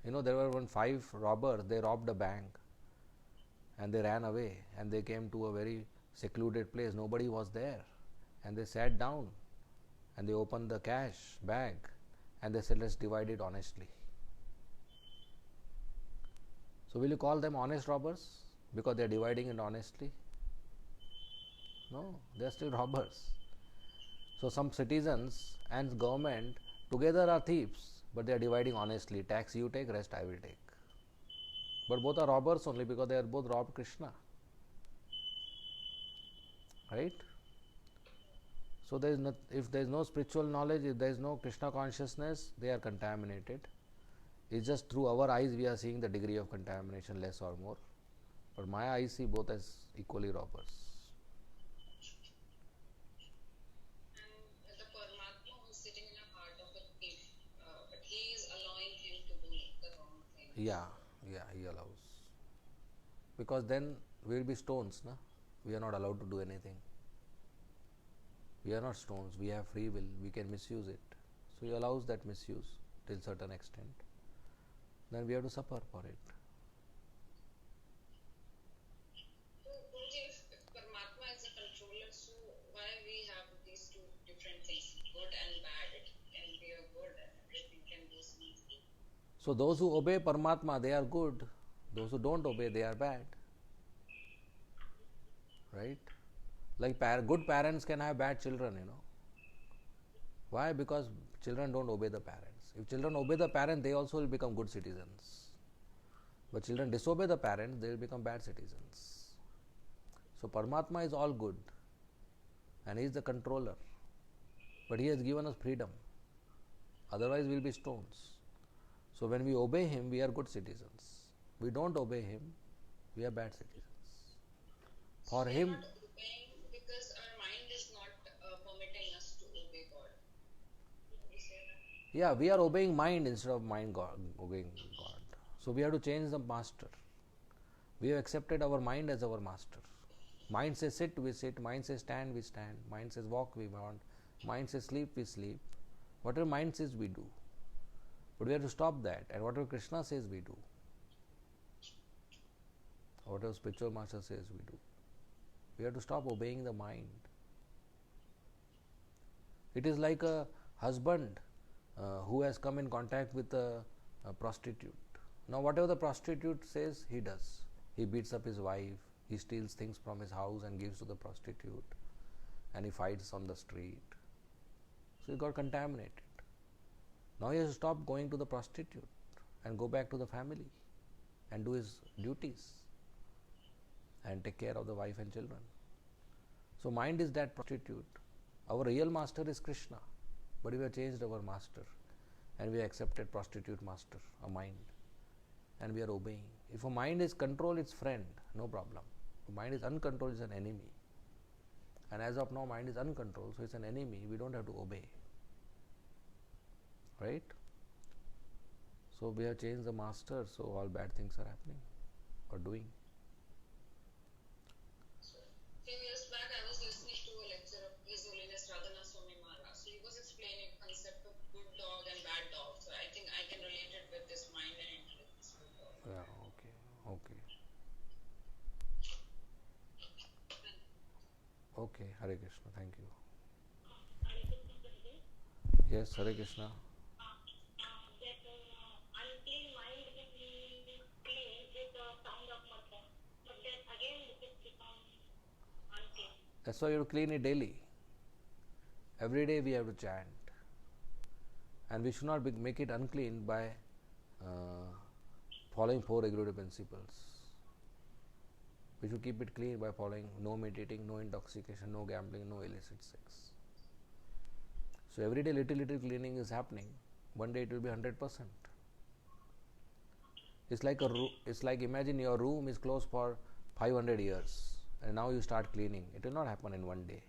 There were 5 robbers, they robbed a bank and they ran away and they came to a very secluded place. Nobody was there. And they sat down and they opened the cash bag and they said, let's divide it honestly. So will you call them honest robbers because they are dividing it honestly? No, they are still robbers. So some citizens and government together are thieves, but they are dividing honestly. Tax you take, rest I will take. But both are robbers only because they are both robbed Krishna. Right? So if there is no spiritual knowledge, if there is no Krishna consciousness, they are contaminated. It's just through our eyes we are seeing the degree of contamination, less or more. But my eyes see both as equally robbers. And the Paramatma who is sitting in the heart of a thief, but he is allowing him to do the wrong thing. Yeah, he allows. Because then we will be stones, na? We are not allowed to do anything. We are not stones, we have free will, we can misuse it. So he allows that misuse till certain extent. Then we have to suffer for it. So, Guruji, if Paramatma is a controller, so why we have these two different things, good and bad? It can be a good and everything can go smoothly. So those who obey Paramatma, they are good. Those who don't obey, they are bad. Right? Like good parents can have bad children, Why? Because children don't obey the parents. If children obey the parents, they also will become good citizens. But children disobey the parents, they will become bad citizens. So Paramatma is all good and he is the controller. But he has given us freedom. Otherwise we will be stones. So when we obey him, we are good citizens. We don't obey him, we are bad citizens. For We are him, not obeying because our mind is not permitting us to obey God. We say that. yeah, we are obeying mind instead of obeying God. So we have to change the master. We have accepted our mind as our master. Mind says sit, we sit. Mind says stand, we stand. Mind says walk, we want. Mind says sleep, we sleep. Whatever mind says, we do. But we have to stop that. And whatever Krishna says, we do. Whatever spiritual master says, we do. We have to stop obeying the mind. It is like a husband who has come in contact with a prostitute. Now, whatever the prostitute says, he does. He beats up his wife, he steals things from his house and gives to the prostitute, and he fights on the street. So he got contaminated. Now he has to stop going to the prostitute and go back to the family and do his duties and take care of the wife and children. So mind is that prostitute. Our real master is Krishna, but we have changed our master and we have accepted prostitute master, a mind, and we are obeying. If a mind is control, it's friend, no problem. If mind is uncontrolled, it's an enemy. And as of now, mind is uncontrolled, so it's an enemy. We don't have to obey. right? So we have changed the master, so all bad things are happening or doing. Few years back, I was listening to a lecture of His Holiness Radhana Swami Maharaj. So he was explaining concept of good dog and bad dog. So I think I can relate it with this mind and intelligence. Yeah, okay, okay. Okay, Hare Krishna, thank you. Yes, Hare Krishna. That unclean mind will be clean with the sound of mantra, but then again it becomes unclean. That's why you have to clean it daily. Every day we have to chant. And we should not make it unclean by following 4 regulative principles. We should keep it clean by following no meditating, no intoxication, no gambling, no illicit sex. So every day little cleaning is happening. One day it will be 100%. It's like imagine your room is closed for 500 years and now you start cleaning. It will not happen in one day.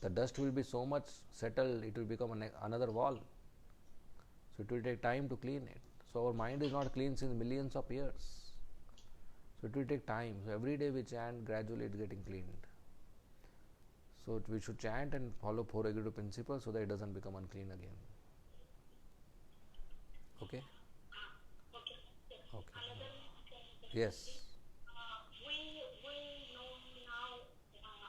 The dust will be so much settled, it will become another wall. So it will take time to clean it. So our mind is not clean since millions of years. So it will take time. So every day we chant, gradually it is getting cleaned. So we should chant and follow 4 regulative principles so that it doesn't become unclean again. Okay? Okay. Okay. Another Yes. we know now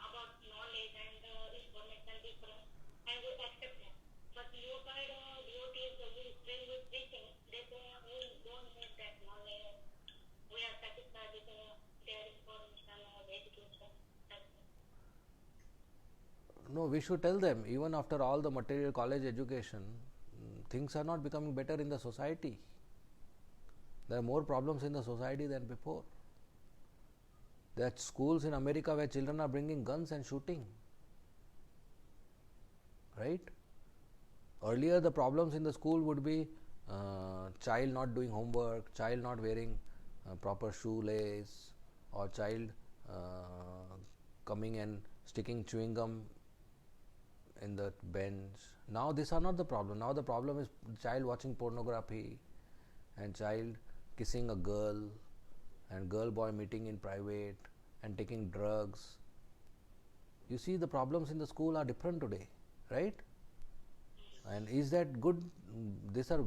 about knowledge and information difference, and we accept it. But nearby devotees, when we preaching, they say we don't need that knowledge. We are satisfied with their information or education. No, we should tell them, even after all the material college education, things are not becoming better in the society. There are more problems in the society than before. There are schools in America where children are bringing guns and shooting. Right? Earlier the problems in the school would be child not doing homework, child not wearing proper shoelace, or child coming and sticking chewing gum in the bench. Now these are not the problem. Now the problem is child watching pornography and child kissing a girl and girl boy meeting in private and taking drugs. You see, the problems in the school are different today, right? And is that good? These are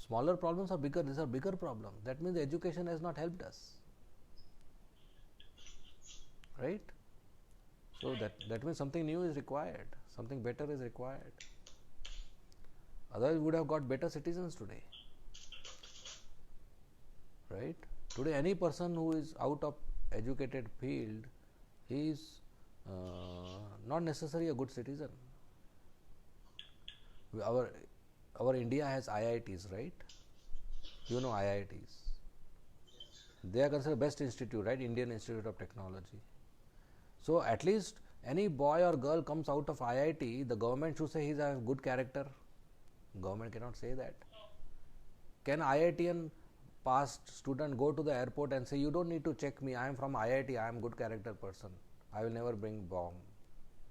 smaller problems or bigger? These are bigger problems. That means the education has not helped us, right? So that means something new is required, something better is required. Otherwise we would have got better citizens today, right? Today any person who is out of educated field, he is not necessarily a good citizen. Our India has IITs, right? You know IITs. They are considered best institute, right? Indian Institute of Technology. So at least any boy or girl comes out of IIT, the government should say he has a good character. Government cannot say that. Can IITian passed student go to the airport and say, you don't need to check me, I am from IIT, I am good character person, I will never bring bomb?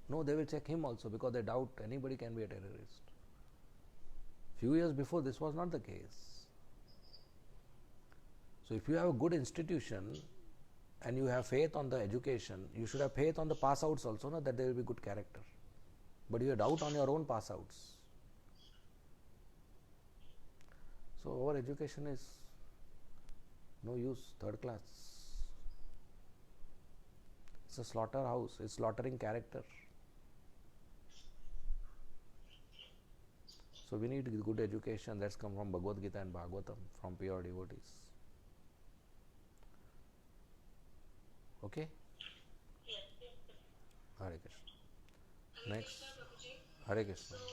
No, they will check him also, because they doubt anybody can be a terrorist. Few years before this was not the case. So if you have a good institution and you have faith on the education, you should have faith on the pass outs also, no, that they will be good character. But you have doubt on your own pass outs. So our education is no use, third class. It's a slaughterhouse, it's slaughtering character. So we need good education that's come from Bhagavad Gita and Bhagavatam, from pure devotees. Okay? Yes. Hare Krishna. Hare Next. Krishna, Prabhuji. Hare Krishna. So,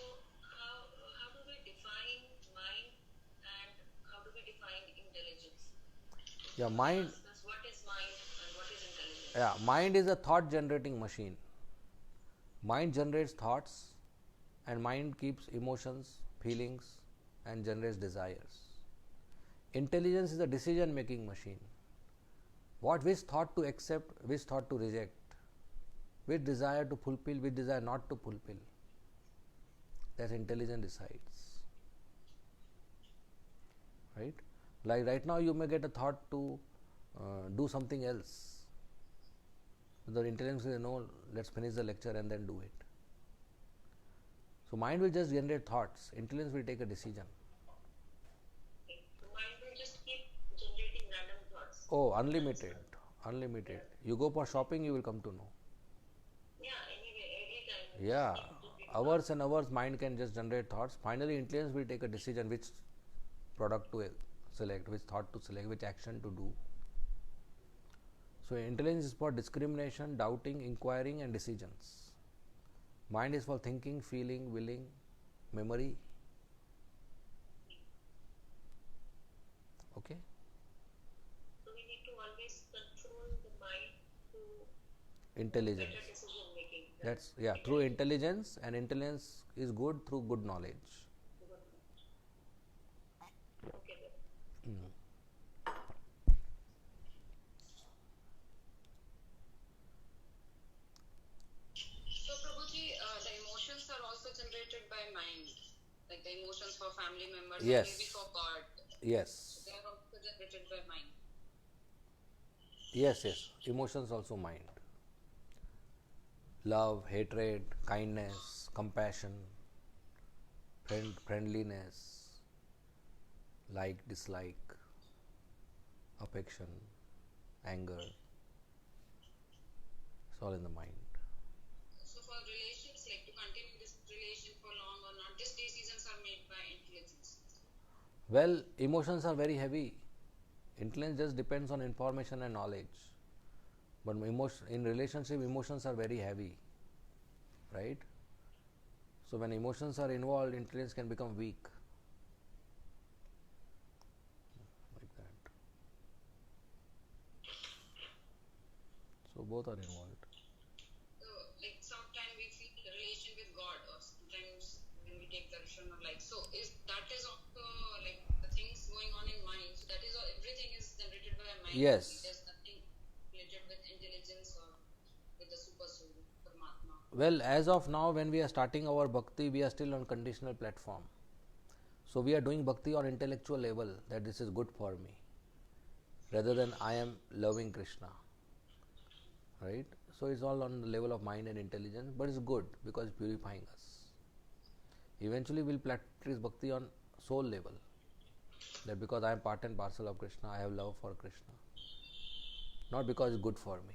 how do we define mind and how do we define intelligence? Yeah, mind. Ask us what is mind and what is intelligence? Yeah, mind is a thought generating machine. Mind generates thoughts and mind keeps emotions, feelings and generates desires. Intelligence is a decision making machine. Which thought to accept, which thought to reject, which desire to fulfill, which desire not to fulfill. That intelligence decides. right? Like right now, you may get a thought to do something else. The intelligence will know, let's finish the lecture and then do it. So mind will just generate thoughts. Intelligence will take a decision. Okay. So mind will just keep generating random thoughts. Oh, unlimited, unlimited. You go for shopping, you will come to know. Yeah, anyway, every time. Yeah, hours and hours mind can just generate thoughts. Finally, intelligence will take a decision which product to select, which thought to select, which action to do. So intelligence is for discrimination, doubting, inquiring and decisions. Mind is for thinking, feeling, willing, memory. Okay? So we need to always control the mind to Intelligence. better decision making. That's, yeah, through intelligence, and intelligence is good through good knowledge. Okay, then. So, Prabhuji, the emotions are also generated by mind, like the emotions for family members, or Yes. maybe for God. Yes. They are also generated by mind. Yes, yes. Emotions also mind. Love, hatred, kindness, compassion, friendliness, like, dislike, affection, anger. It's all in the mind. So, for relations, like to continue this relation for long or not, these decisions are made by intelligence. Well, emotions are very heavy. Intelligence just depends on information and knowledge. But in relationship, emotions are very heavy, right? So when emotions are involved, intelligence can become weak. Like that. So both are involved. So, like sometimes we feel the relation with God, or sometimes when we take the decision of like, so that is also like the things going on in mind. So that is all, everything is generated by mind. Yes. There's nothing related with intelligence or with the super soul, Paramatma. Well, as of now, when we are starting our bhakti, we are still on conditional platform. So we are doing bhakti on intellectual level, that this is good for me, rather than I am loving Krishna, right? So it's all on the level of mind and intelligence, but it's good because it's purifying us. Eventually we'll practice bhakti on soul level, that because I am part and parcel of Krishna, I have love for Krishna, not because it's good for me.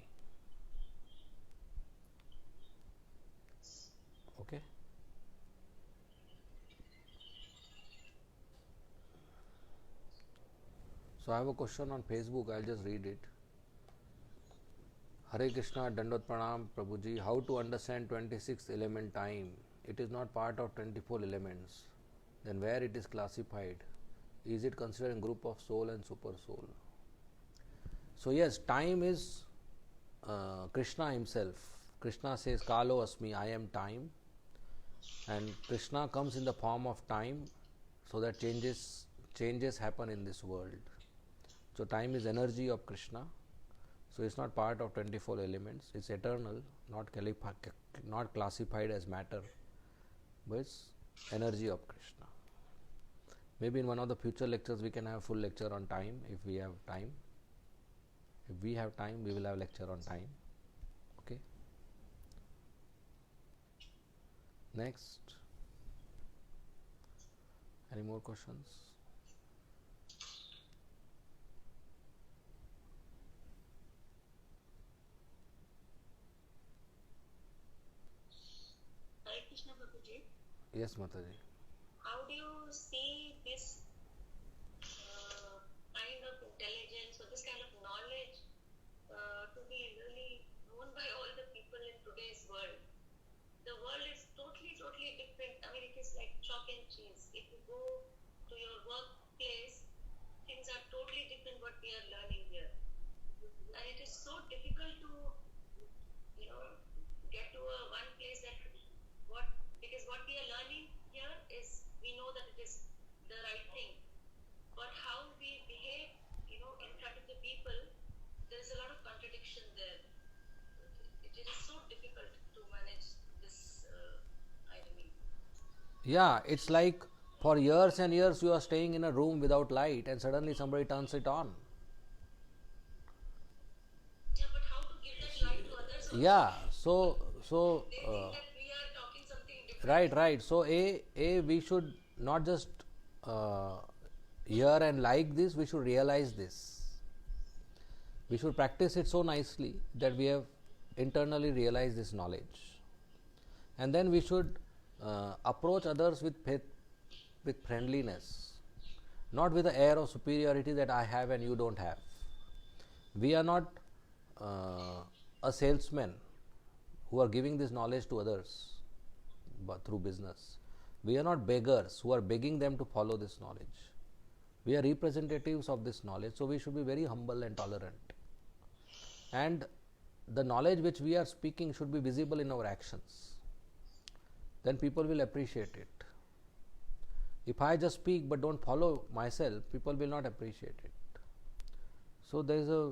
Okay? So I have a question on Facebook, I'll just read it. Hare Krishna, Dandot Pranam, Prabhuji. How to understand 26th element time? It is not part of 24 elements. Then where it is classified? Is it considered in group of soul and super soul? So yes, time is Krishna himself. Krishna says, Kalo Asmi, I am time. And Krishna comes in the form of time, so that changes happen in this world. So time is energy of Krishna. So it's not part of 24 elements. It's eternal, not classified as matter, but it's energy of Krishna. Maybe in one of the future lectures we can have full lecture on time if we have time. If we have time, we will have lecture on time. Okay. Next. Any more questions? Hare Krishna Prabhuji, Yes, Mataji. how do you see this kind of intelligence or this kind of knowledge to be really known by all the people in today's world? The world is totally different. I mean, it is like chalk and cheese. If you go to your workplace, things are totally different what we are learning here. And it is so difficult to, get to one place that because what we are learning here is, we know that it is the right thing. But how we behave, in front of the people, there is a lot of contradiction there. It is so difficult to manage this, I mean. Yeah, it's like For years and years you are staying in a room without light and suddenly somebody turns it on. Yeah, but how to give that light to others also? Yeah, They think that we are talking something different. right. So we should not just hear and like this, we should realize this. We should practice it so nicely that we have internally realized this knowledge. And then we should approach others with faith, with friendliness, not with the air of superiority that I have and you don't have. We are not a salesman who are giving this knowledge to others but through business. We are not beggars who are begging them to follow this knowledge. We are representatives of this knowledge, so we should be very humble and tolerant. And the knowledge which we are speaking should be visible in our actions. Then people will appreciate it. If I just speak but don't follow myself, people will not appreciate it. So there is a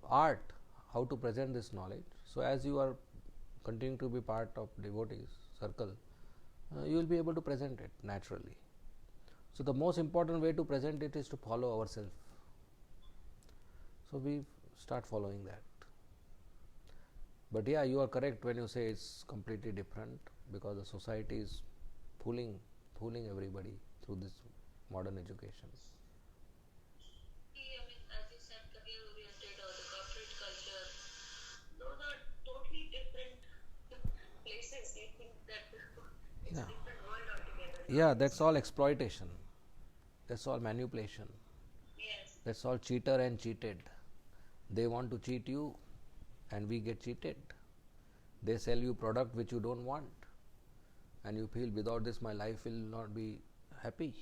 art how to present this knowledge. So as you are continuing to be part of devotees circle, you will be able to present it naturally. So the most important way to present it is to follow ourselves. So we start following that. But yeah, you are correct when you say it's completely different, because the society is fooling everybody through this modern education. I mean, as you said, career-oriented or the corporate culture, those are totally different places. I think that it's Yeah. a different world altogether. Yeah, that's all exploitation. That's all manipulation. Yes. That's all cheater and cheated. They want to cheat you and we get cheated. They sell you product which you don't want and you feel without this my life will not be happy.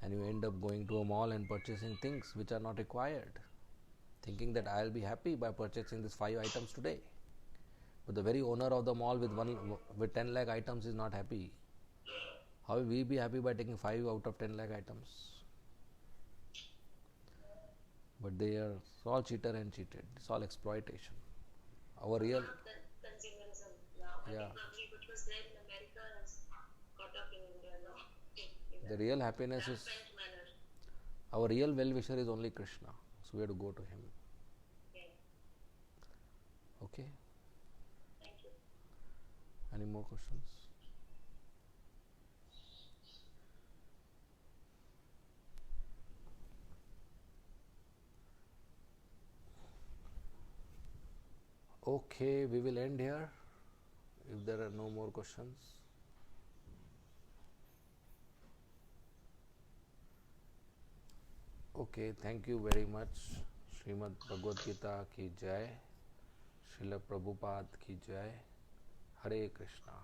And you end up going to a mall and purchasing things which are not required, thinking that I will be happy by purchasing these 5 items today. But the very owner of the mall with 10 lakh items is not happy. How will we be happy by taking 5 out of 10 lakh items? But they are all cheater and cheated. It's all exploitation. Our real Consumerism now. I Yeah. think probably what was there in America has caught up in India now. In the a real happiness is rampant manner. our real well-wisher is only Krishna. So we have to go to him. Yeah. Okay. Thank you. Any more questions? Okay, we will end here if there are no more questions. Okay, thank you very much. Srimad Bhagavad Gita ki jai. Srila Prabhupada ki jai. Hare Krishna.